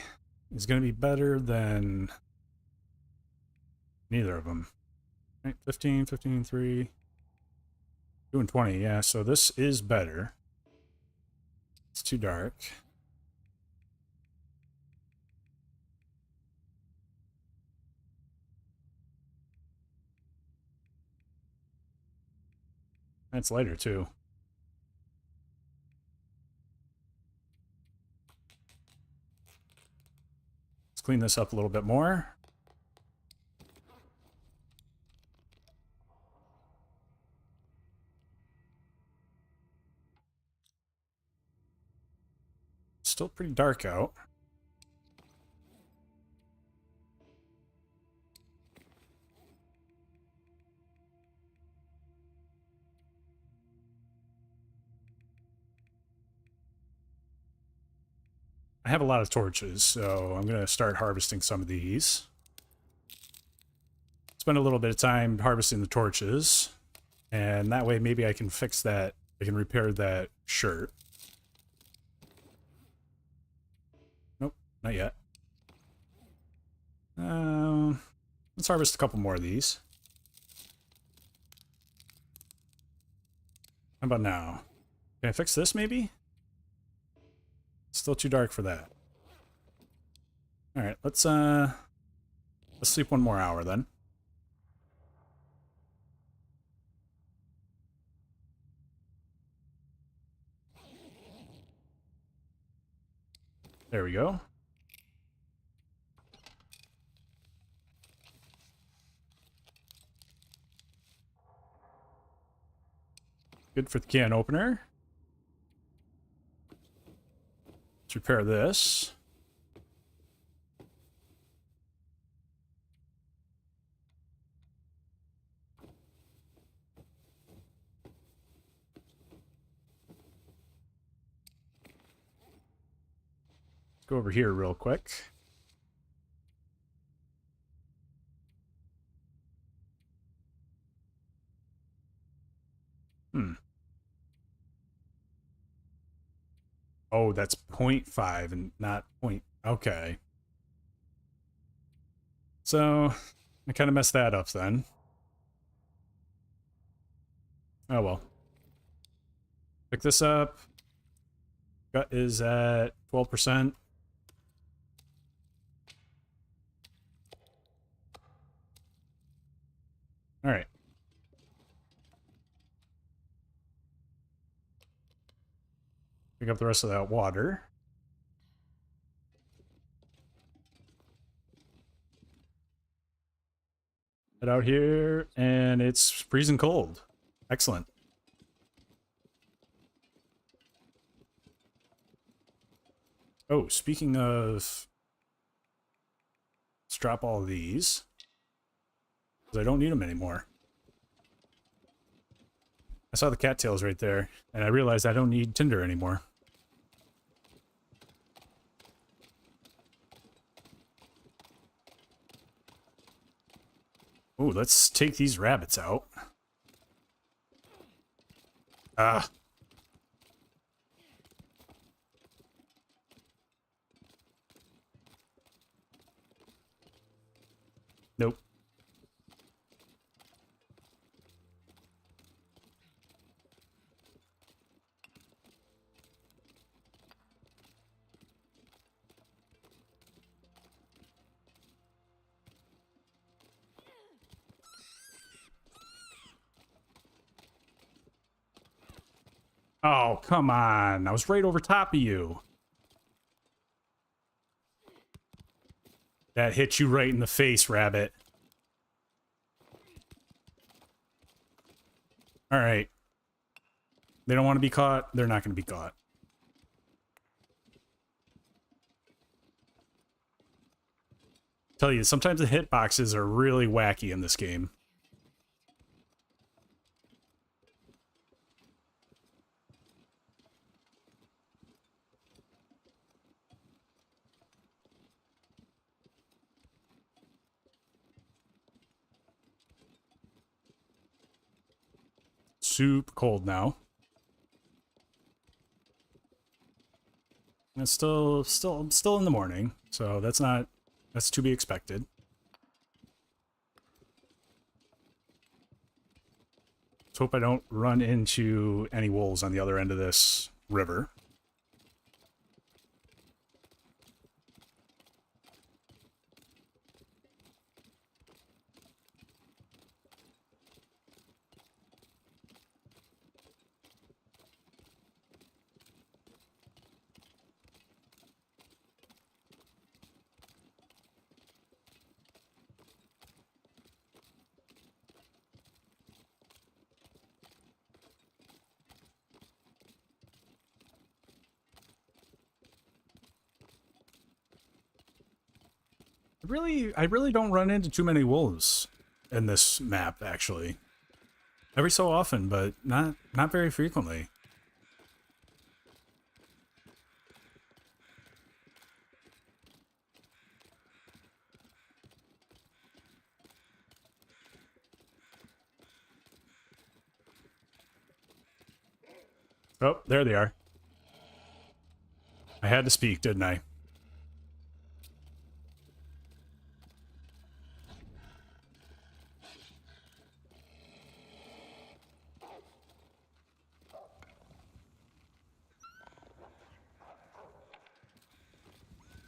is going to be better than neither of them. Right, 15, 15, 3, 2 and 20. Yeah, so this is better. It's too dark. That's lighter too. clean this up a little bit more. Still pretty dark out. I have a lot of torches, so I'm going to start harvesting some of these. Spend a little bit of time harvesting the torches, and that way maybe I can fix that. I can repair that shirt. Nope, not yet. Let's harvest a couple more of these. How about now? Can I fix this maybe? Still too dark for that. All right, let's sleep one more hour then. There we go. Good for the can opener. Let's repair this. Let's go over here real quick. Oh, that's 0.5 and not point. Okay. So, I kind of messed that up then. Oh well. Pick this up. Gut is at 12%. All right. Pick up the rest of that water. Head out here, and it's freezing cold. Excellent. Oh, speaking of... Let's drop all of these. Because I don't need them anymore. I saw the cattails right there, and I realized I don't need tinder anymore. Oh, let's take these rabbits out. Ah. Nope. Oh, come on. I was right over top of you. That hit you right in the face, rabbit. All right. They don't want to be caught. They're not going to be caught. Tell you, sometimes the hitboxes are really wacky in this game. Super cold now. And it's still in the morning, so that's to be expected. Let's hope I don't run into any wolves on the other end of this river. I really don't run into too many wolves in this map, actually. Every so often, but not very frequently. Oh, there they are. I had to speak, didn't I?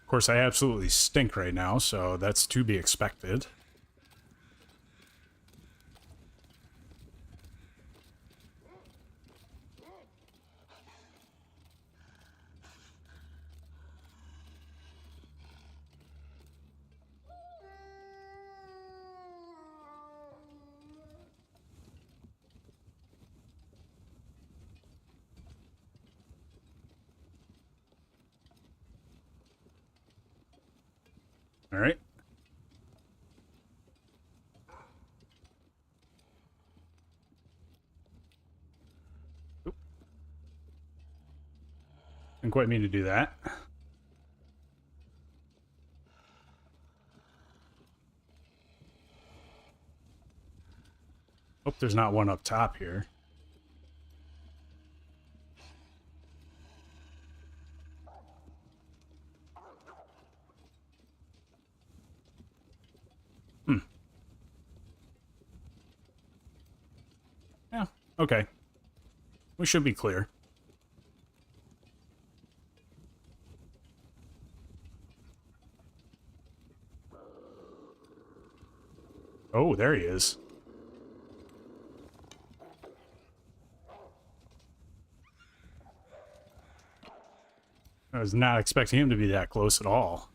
Of course, I absolutely stink right now, so that's to be expected. All right. Oop. Didn't quite mean to do that. Hope there's not one up top here. Yeah, okay. We should be clear. Oh, there he is. I was not expecting him to be that close at all.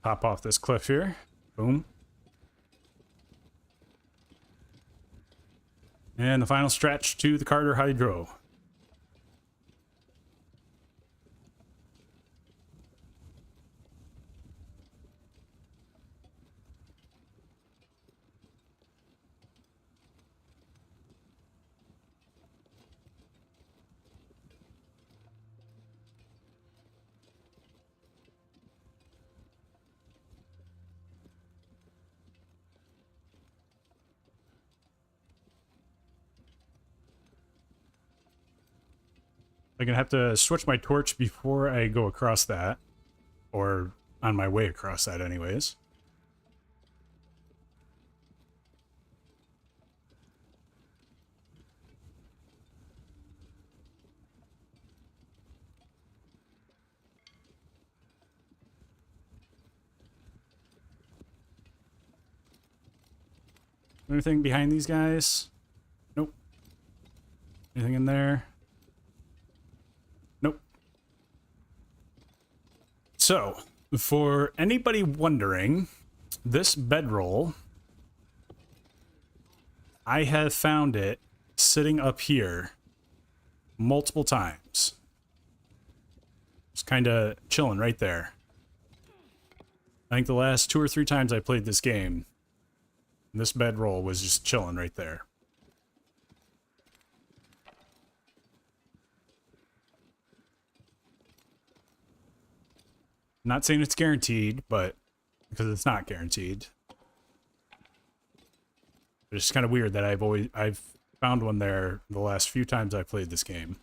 Hop off this cliff here. Boom. And the final stretch to the Carter Hydro. I'm gonna have to switch my torch before I go across that, or on my way across that anyways. Anything behind these guys? Nope. Anything in there? Nope. So, for anybody wondering, this bedroll, I have found it sitting up here multiple times. Just kind of chilling right there. I think the last 2 or 3 times I played this game, this bedroll was just chilling right there. Not saying it's guaranteed, but because it's not guaranteed. It's kind of weird that I've found one there the last few times I played this game.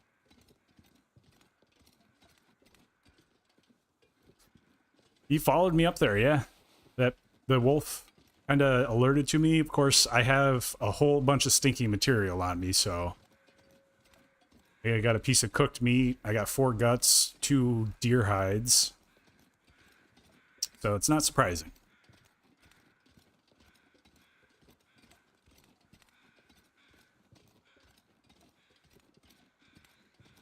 He followed me up there, yeah. That the wolf kind of alerted to me. Of course, I have a whole bunch of stinky material on me, so I got a piece of cooked meat. I got 4 guts, 2 deer hides. So it's not surprising.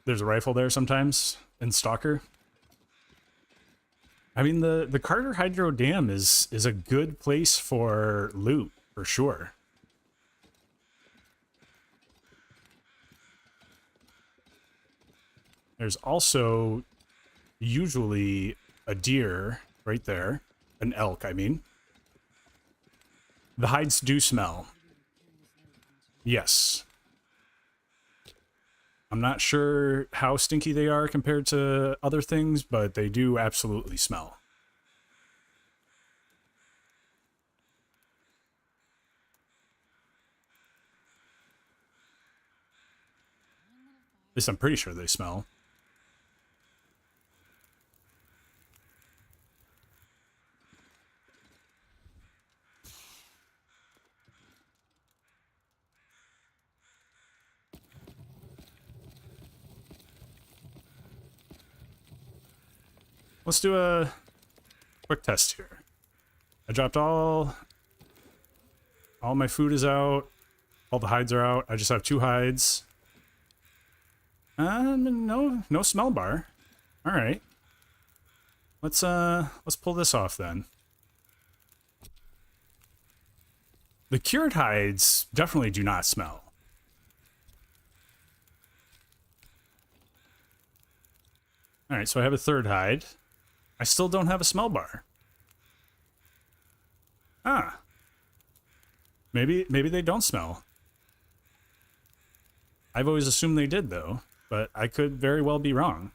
There's a rifle there sometimes in Stalker. I mean, the Carter Hydro Dam is a good place for loot, for sure. There's also usually a deer right there. An elk, I mean. The hides do smell. Yes. I'm not sure how stinky they are compared to other things, but they do absolutely smell. At least I'm pretty sure they smell. Let's do a quick test here. I dropped all my food is out. All the hides are out. I just have 2 hides. No smell bar. All right. Let's pull this off then. The cured hides definitely do not smell. All right, so I have a 3rd hide. I still don't have a smell bar. Ah. Maybe they don't smell. I've always assumed they did though, but I could very well be wrong.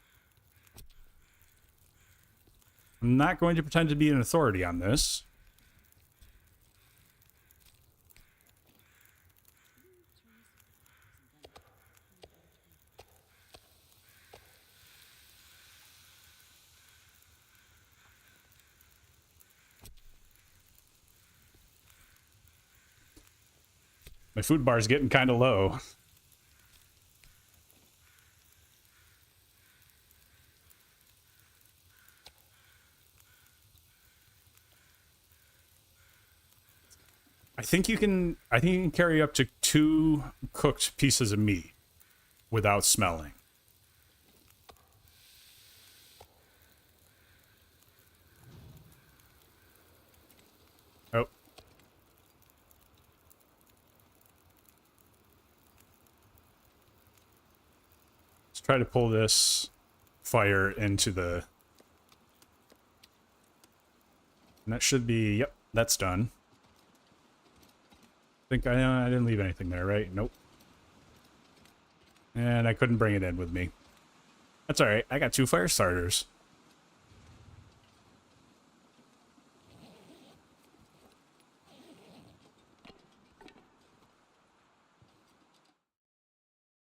I'm not going to pretend to be an authority on this. My food bar is getting kind of low. I think you can carry up to 2 cooked pieces of meat without smelling. Oh. Let's try to pull this fire into the... And that should be... Yep, that's done. I think I didn't leave anything there, right? Nope. And I couldn't bring it in with me. That's alright. I got 2 fire starters.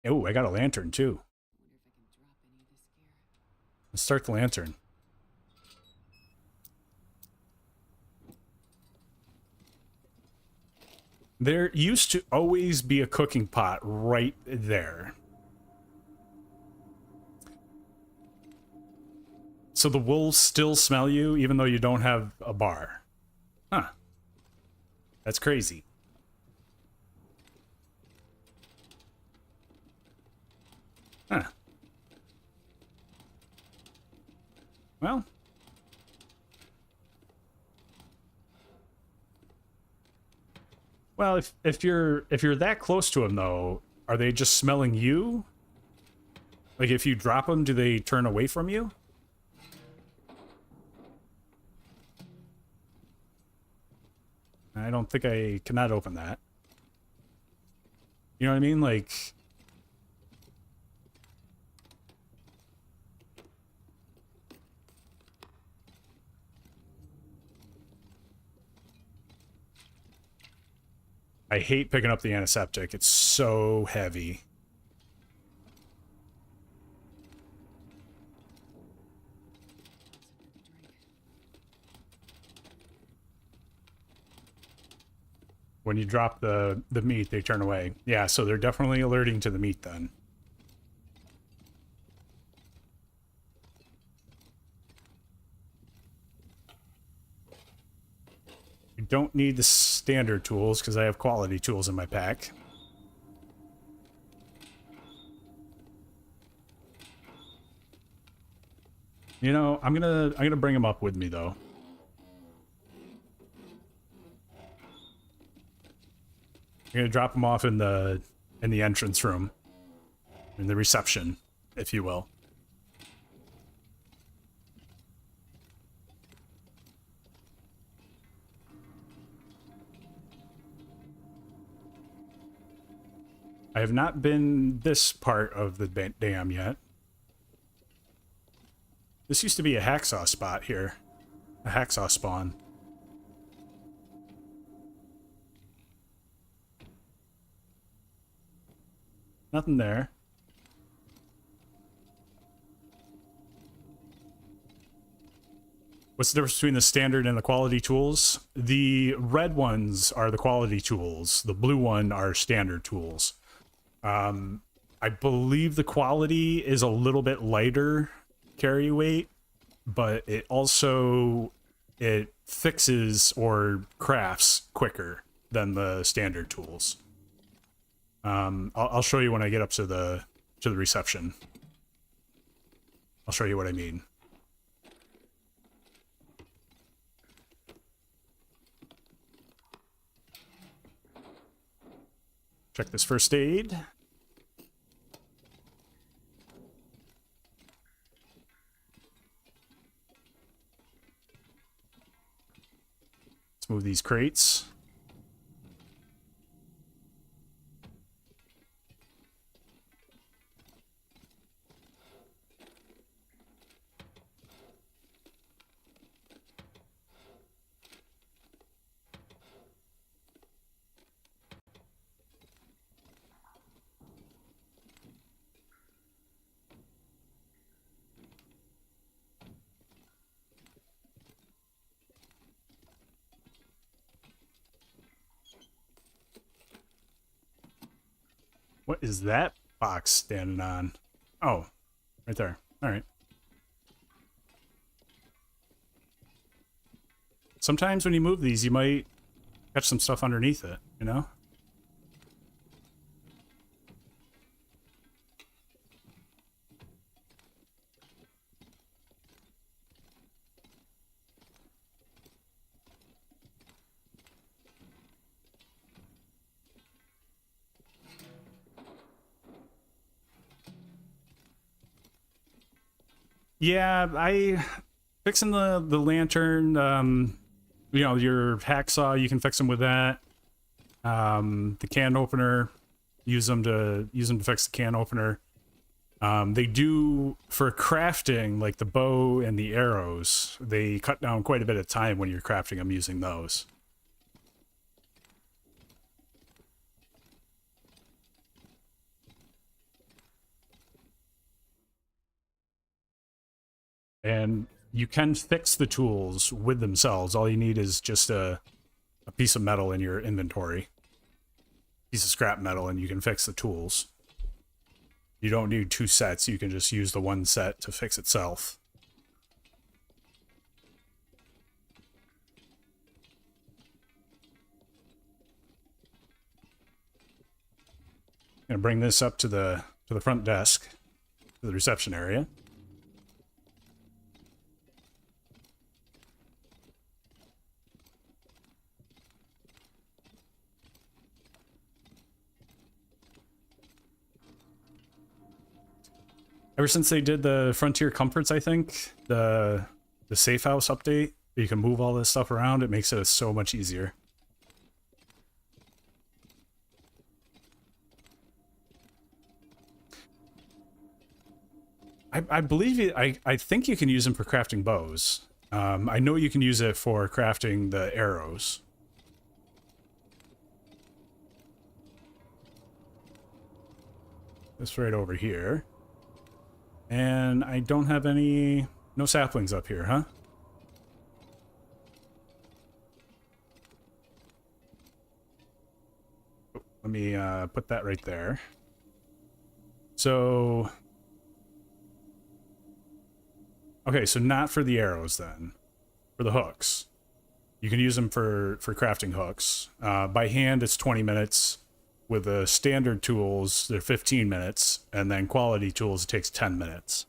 Oh, I got a lantern too. Let's start the lantern. There used to always be a cooking pot right there. So the wolves still smell you even though you don't have a bar. Huh. That's crazy. Huh. Well. Well, if you're that close to them though, are they just smelling you? Like if you drop them, do they turn away from you? I don't think I cannot open that. You know what I mean? Like I hate picking up the antiseptic. It's so heavy. When you drop the meat, they turn away. Yeah, so they're definitely alerting to the meat then. You don't need the standard tools because I have quality tools in my pack. You know, I'm gonna bring them up with me though. I'm gonna drop them off in the entrance room, in the reception, if you will. I have not been this part of the dam yet. This used to be a hacksaw spot here. A hacksaw spawn. Nothing there. What's the difference between the standard and the quality tools? The red ones are the quality tools. The blue one are standard tools. I believe the quality is a little bit lighter carry weight, but it also fixes or crafts quicker than the standard tools. I'll show you when I get up to the reception. I'll show you what I mean. Check this first aid. Let's move these crates. What is that box standing on? Oh, right there. All right. Sometimes when you move these, you might catch some stuff underneath it, you know? Yeah, I fixing the lantern. You know, your hacksaw, you can fix them with that. The can opener, use them to fix the can opener. They do for crafting, like the bow and the arrows. They cut down quite a bit of time when you're crafting them using those. And you can fix the tools with themselves. All you need is just a piece of metal in your inventory. Piece of scrap metal, and you can fix the tools. You don't need two sets. You can just use the one set to fix itself. I'm gonna bring this up to the front desk, to the reception area. Ever since they did the Frontier Comforts, I think, the safe house update, you can move all this stuff around, it makes it so much easier. I believe it, I think you can use them for crafting bows. I know you can use it for crafting the arrows. This right over here. And I don't have no saplings up here, huh? Oh, let me put that right there. So, okay, so not for the arrows then, for the hooks. You can use them for crafting hooks. By hand, it's 20 minutes. With the standard tools, they're 15 minutes, and then quality tools, it takes 10 minutes.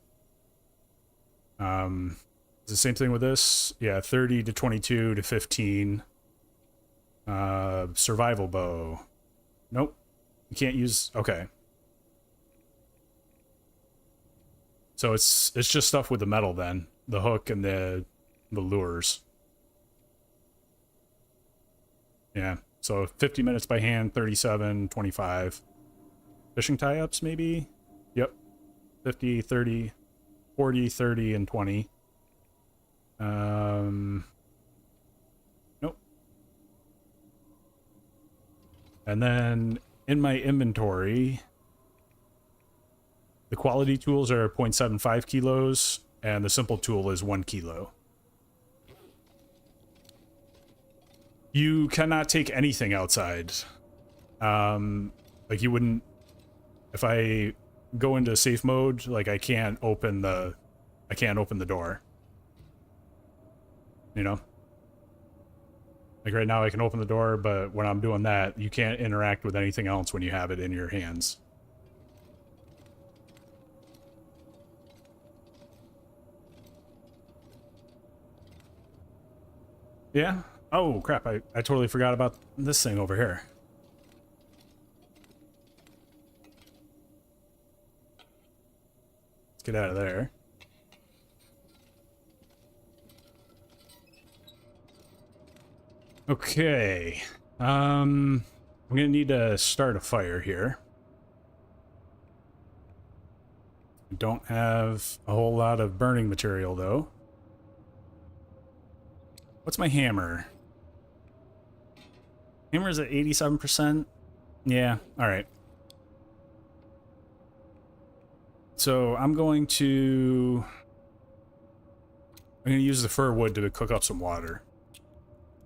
It's the same thing with this. Yeah, 30 to 22 to 15. Survival bow. Nope. You can't use... Okay. So it's just stuff with the metal then. The hook and the lures. Yeah. So 50 minutes by hand, 37, 25. fishing tie-ups, maybe? Yep. 50, 30, 40, 30, and 20. Nope. And then in my inventory, the quality tools are 0.75 kilos, and the simple tool is 1 kilo. You cannot take anything outside. Like you wouldn't, if I go into safe mode, like I can't open the door. You know? Like right now I can open the door, but when I'm doing that, you can't interact with anything else when you have it in your hands. Yeah? Oh, crap. I totally forgot about this thing over here. Let's get out of there. Okay. I'm gonna need to start a fire here. I don't have a whole lot of burning material, though. What's my hammer? Hammer's at 87%? Yeah, alright. So I'm going to use the fir wood to cook up some water.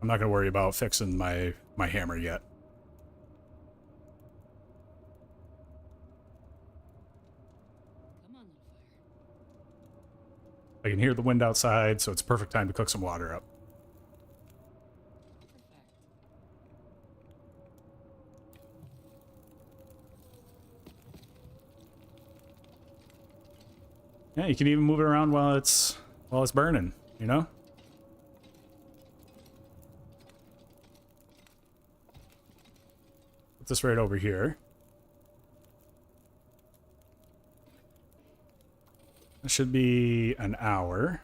I'm not going to worry about fixing my hammer yet.
Come on, little fire.
I can hear the wind outside, so it's a perfect time to cook some water up.
Perfect.
Yeah, you can even move it around while it's burning, you know? Put this right over here. That should be an hour.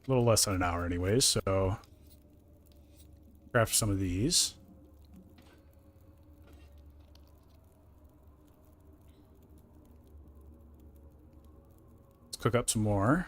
A little less than an hour anyways, so craft some of these. Let's cook up some more.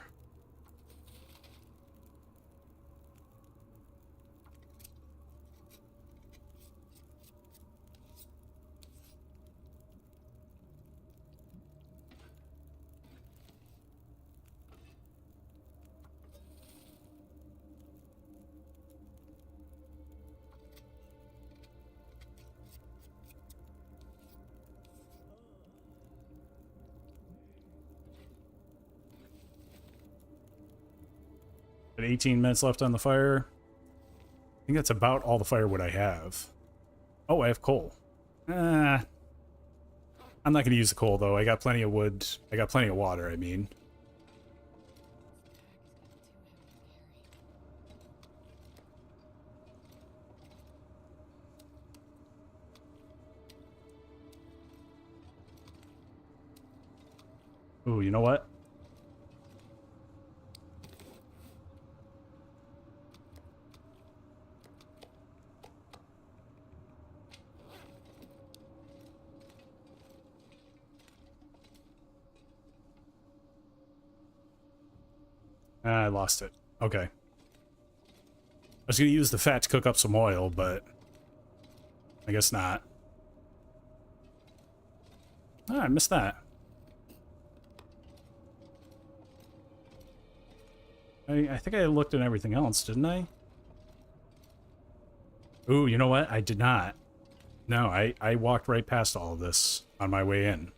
Got 18 minutes left on the fire. I think that's about all the firewood I have. Oh, I have coal. I'm not going to use the coal, though. I got plenty of wood. I got plenty of water, I mean. Ooh, you know what? I lost it. Okay. I was going to use the fat to cook up some oil, but I guess not. Ah, I missed that. I think I looked at everything else, didn't I? Ooh, you know what? I did not. No, I walked right past all of this on my way in.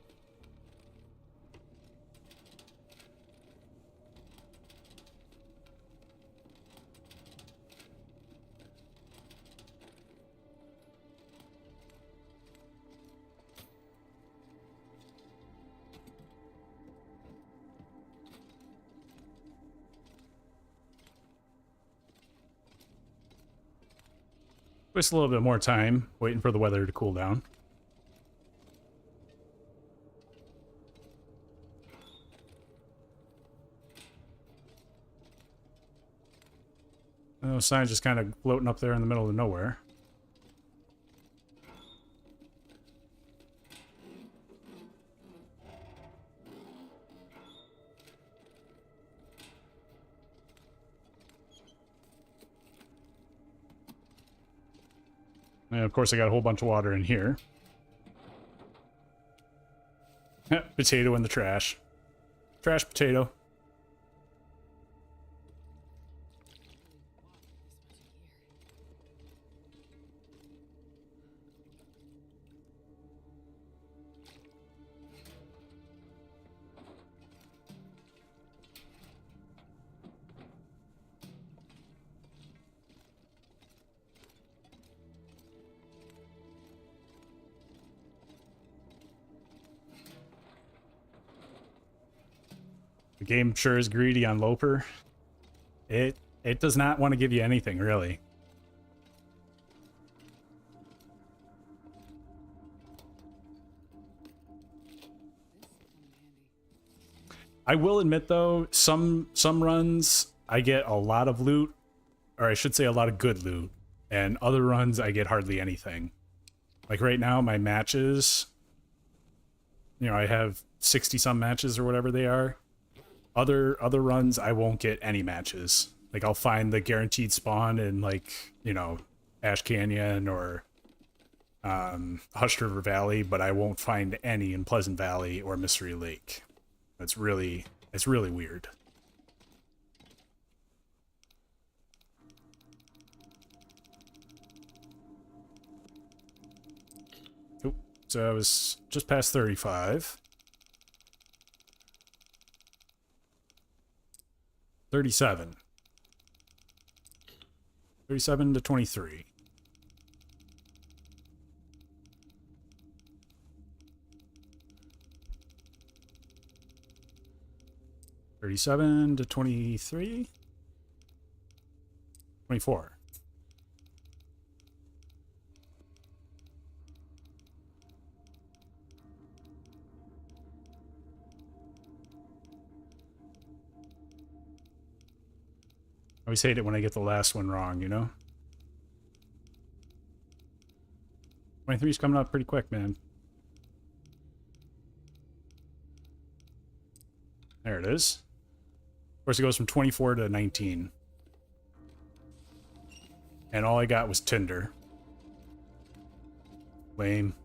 Waste a little bit more time waiting for the weather to cool down. No signs, just kind of floating up there in the middle of nowhere. And of course I got a whole bunch of water in here. Potato in the trash. Trash potato. The game sure is greedy on Loper. It does not want to give you anything, really. I will admit though, some runs I get a lot of loot, or I should say a lot of good loot, and other runs I get hardly anything. Like right now, my matches, you know, I have 60 some matches or whatever they are. Other runs I won't get any matches. Like I'll find the guaranteed spawn in like, you know, Ash Canyon or Hushed River Valley, but I won't find any in Pleasant Valley or Mystery Lake. It's really weird. Oop, so I was just past 35. 37. 37 to 23. $37 to 23. 24. I always hate it when I get the last one wrong, you know? 23 is coming up pretty quick, man. There it is. Of course, it goes from 24 to 19. And all I got was Tinder. Lame.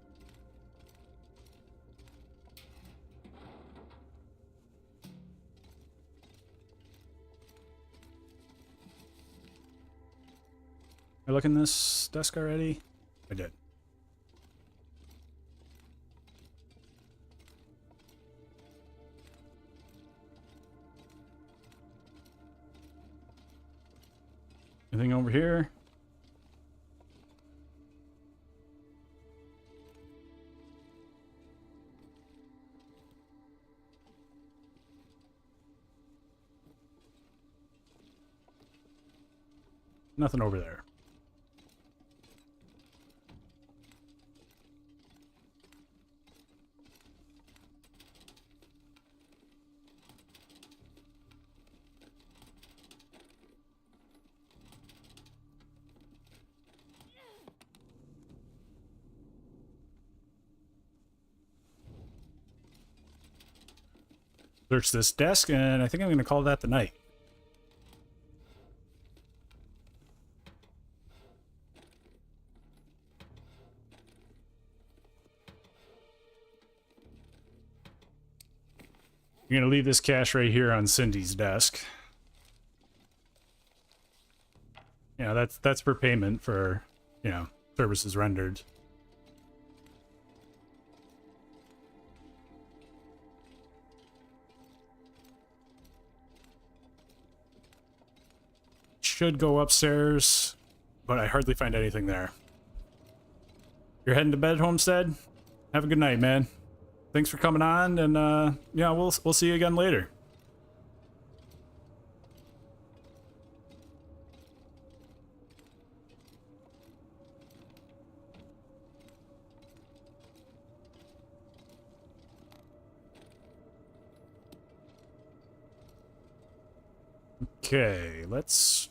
I look in this desk already? I did. Anything over here? Nothing over there. Search this desk, and I think I'm going to call that the night. You're going to leave this cache right here on Cindy's desk. Yeah, that's for payment for, you know, services rendered. Should go upstairs, but I hardly find anything there. You're heading to bed, Homestead? Have a good night, man. Thanks for coming on, and yeah, we'll see you again later. Okay, let's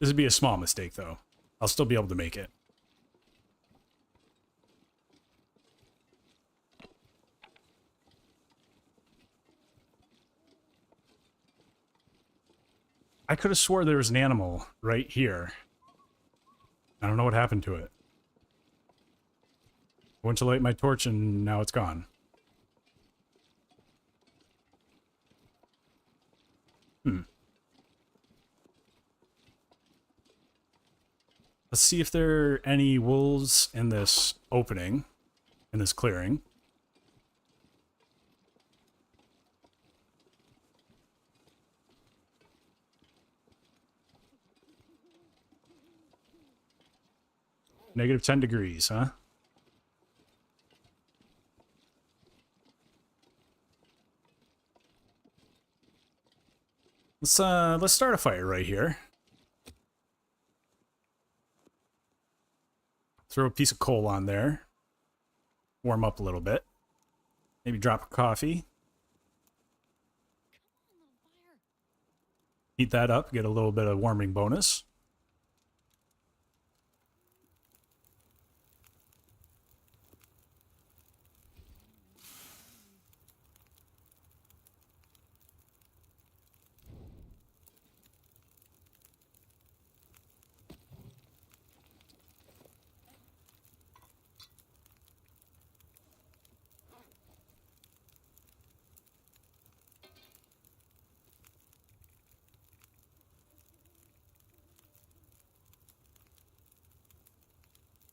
This would be a small mistake, though. I'll still be able to make it. I could have swore there was an animal right here. I don't know what happened to it. I went to light my torch and now it's gone. Let's see if there are any wolves in this opening, in this clearing. Negative 10 degrees, huh? Let's start a fire right here. Throw a piece of coal on there. Warm up a little bit. Maybe drop a coffee. Heat that up, get a little bit of warming bonus.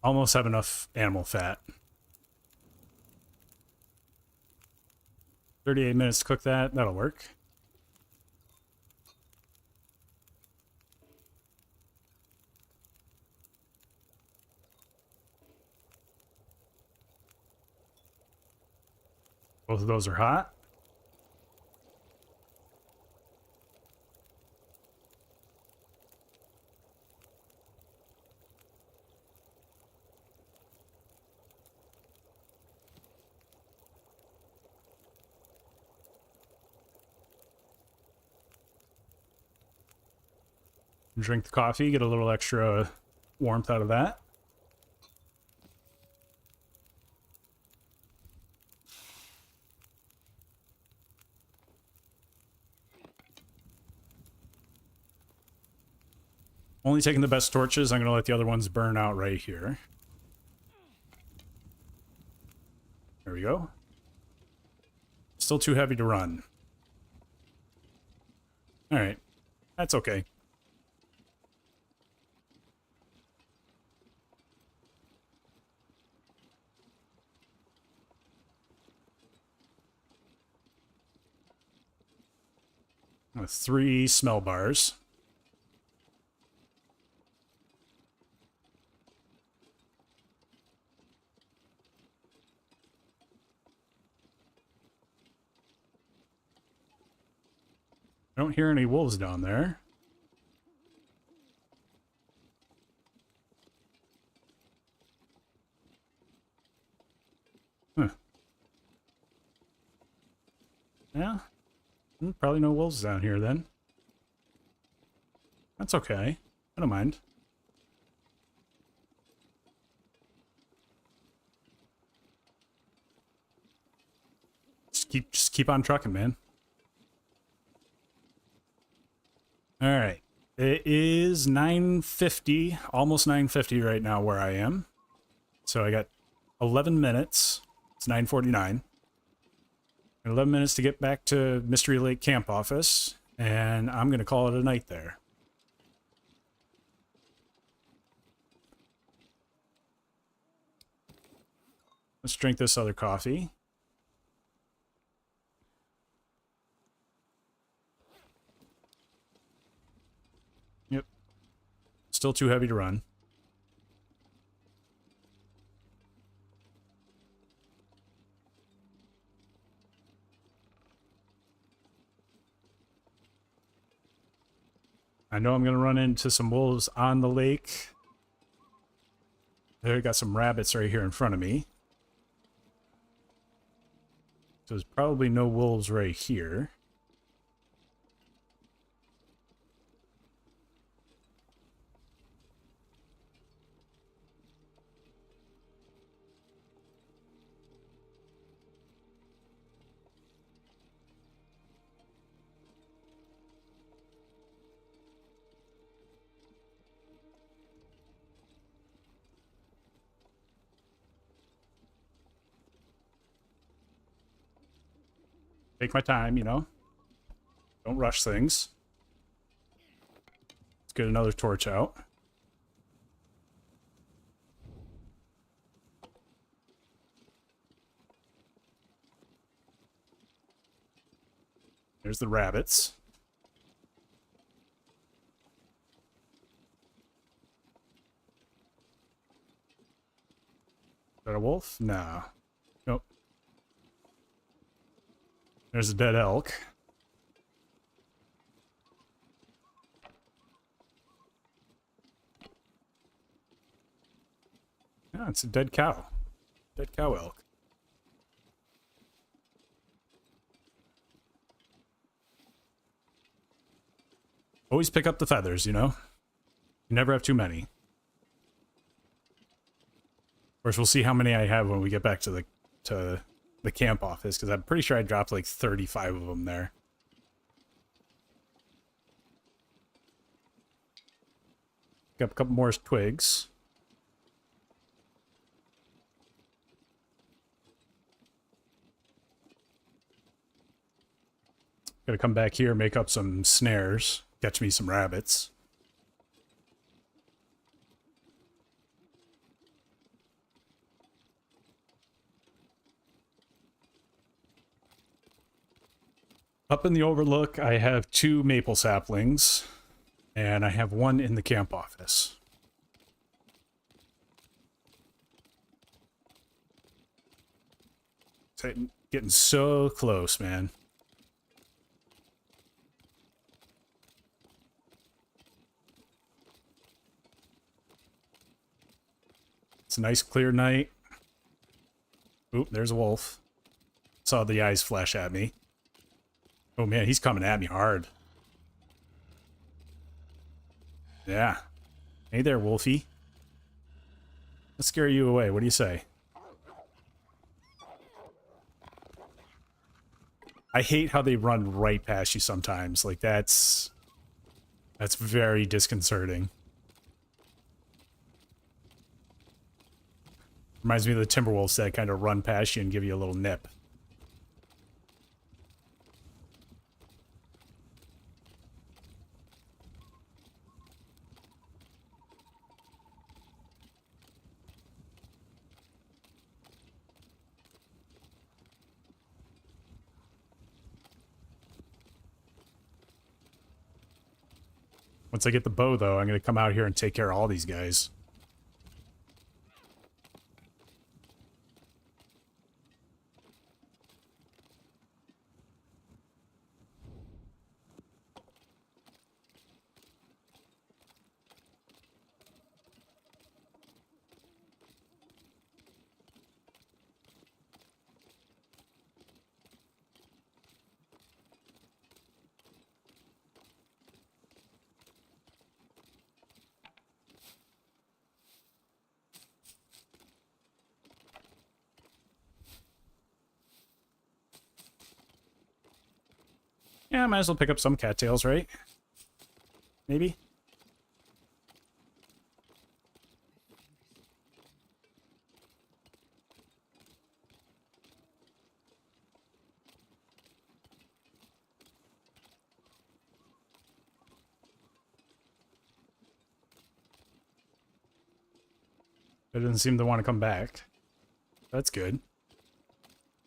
Almost have enough animal fat. 38 minutes to cook that. That'll work. Both of those are hot. Drink the coffee, get a little extra warmth out of that. Only taking the best torches. I'm going to let the other ones burn out right here. There we go. Still too heavy to run. All right. That's okay. With 3 smell bars. I don't hear any wolves down there. Huh. Yeah. Probably no wolves down here then. That's okay. I don't mind. Just keep on trucking, man. All right. It is 9:50, almost 9:50 right now where I am. So I got 11 minutes. It's 9:49. 11 minutes to get back to Mystery Lake Camp Office, and I'm going to call it a night there. Let's drink this other coffee. Yep. Still too heavy to run. I know I'm going to run into some wolves on the lake. There, got some rabbits right here in front of me. So there's probably no wolves right here. Take my time, you know? Don't rush things. Let's get another torch out. There's the rabbits. Is that a wolf? No. Nope. There's a dead elk. Yeah, it's a dead cow. Dead cow elk. Always pick up the feathers, you know? You never have too many. Of course, we'll see how many I have when we get back to the camp office, because I'm pretty sure I dropped like 35 of them there. Got a couple more twigs. Gotta come back here, make up some snares, catch me some rabbits. Up in the overlook, I have 2 maple saplings, and I have 1 in the camp office. It's getting so close, man. It's a nice clear night. Oop, there's a wolf. Saw the eyes flash at me. Oh man, he's coming at me hard. Yeah. Hey there, Wolfie. Let's scare you away. What do you say? I hate how they run right past you sometimes. Like, that's very disconcerting. Reminds me of the Timberwolves that kind of run past you and give you a little nip. Once I get the bow, though, I'm going to come out here and take care of all these guys. Yeah, I might as well pick up some cattails, right? Maybe? It doesn't seem to want to come back. That's good.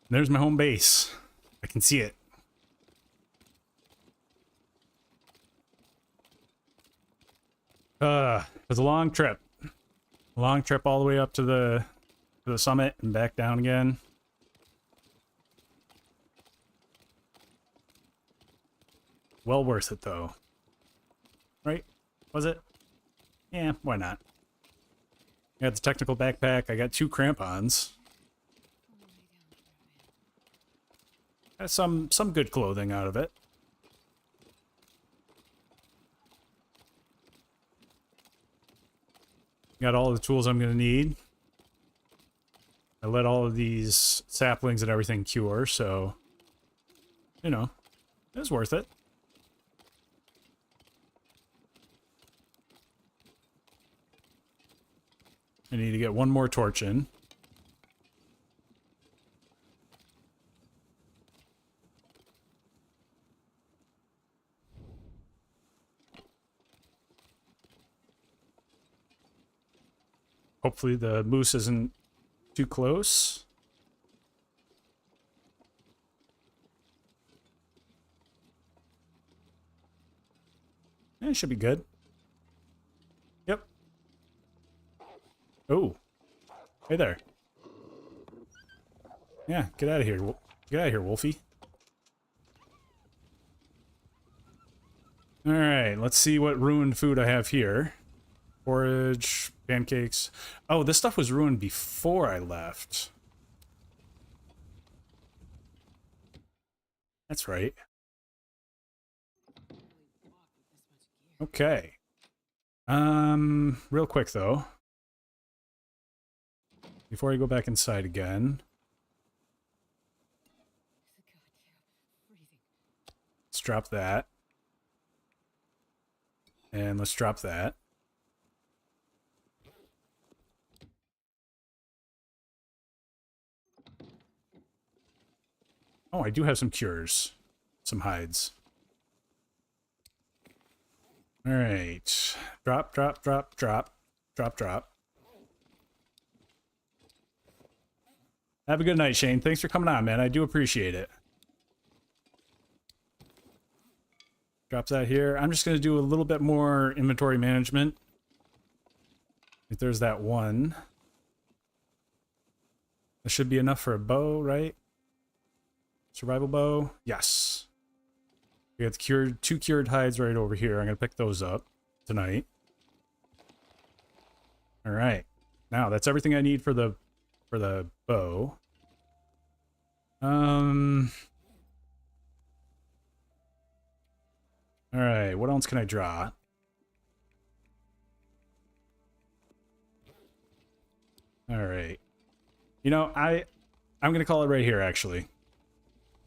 There's my home base. I can see it. It was a long trip. A long trip all the way up to the summit and back down again. Well worth it though. Right? Was it? Yeah, why not? I got the technical backpack, I got 2 crampons. Got some good clothing out of it. Got all the tools I'm going to need. I let all of these saplings and everything cure, so, you know, it was worth it. I need to get 1 more torch in. Hopefully the moose isn't too close. It should be good. Yep. Oh. Hey there. Yeah, get out of here. Get out of here, Wolfie. Alright, let's see what ruined food I have here. Porridge, pancakes. Oh, this stuff was ruined before I left. That's right. Okay. Real quick though. Before I go back inside again. Let's drop that. And let's drop that. Oh, I do have some cures. Some hides. Alright. Drop, drop, drop, drop. Drop, drop. Have a good night, Shane. Thanks for coming on, man. I do appreciate it. Drop that here. I'm just going to do a little bit more inventory management. If there's that one. That should be enough for a bow, right? Survival bow. Yes. We got the two cured hides right over here. I'm going to pick those up tonight. All right. Now, that's everything I need for the bow. All right, what else can I draw? All right. You know, I'm going to call it right here actually.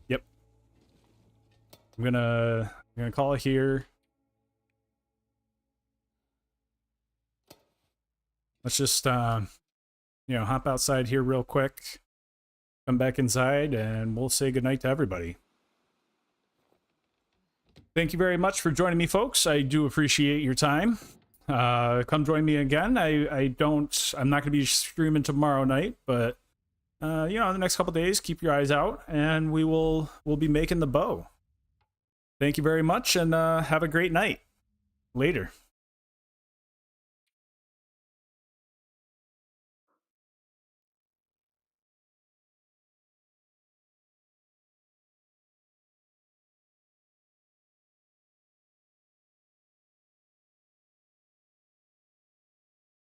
Yep. I'm going to call it here. Let's just you know, hop outside here real quick. Come back inside and we'll say goodnight to everybody. Thank you very much for joining me, folks. I do appreciate your time. Come join me again. I'm not going to be streaming tomorrow night, but you know, in the next couple days, keep your eyes out, and we'll be making the bow. Thank you very much, and have a great night. Later.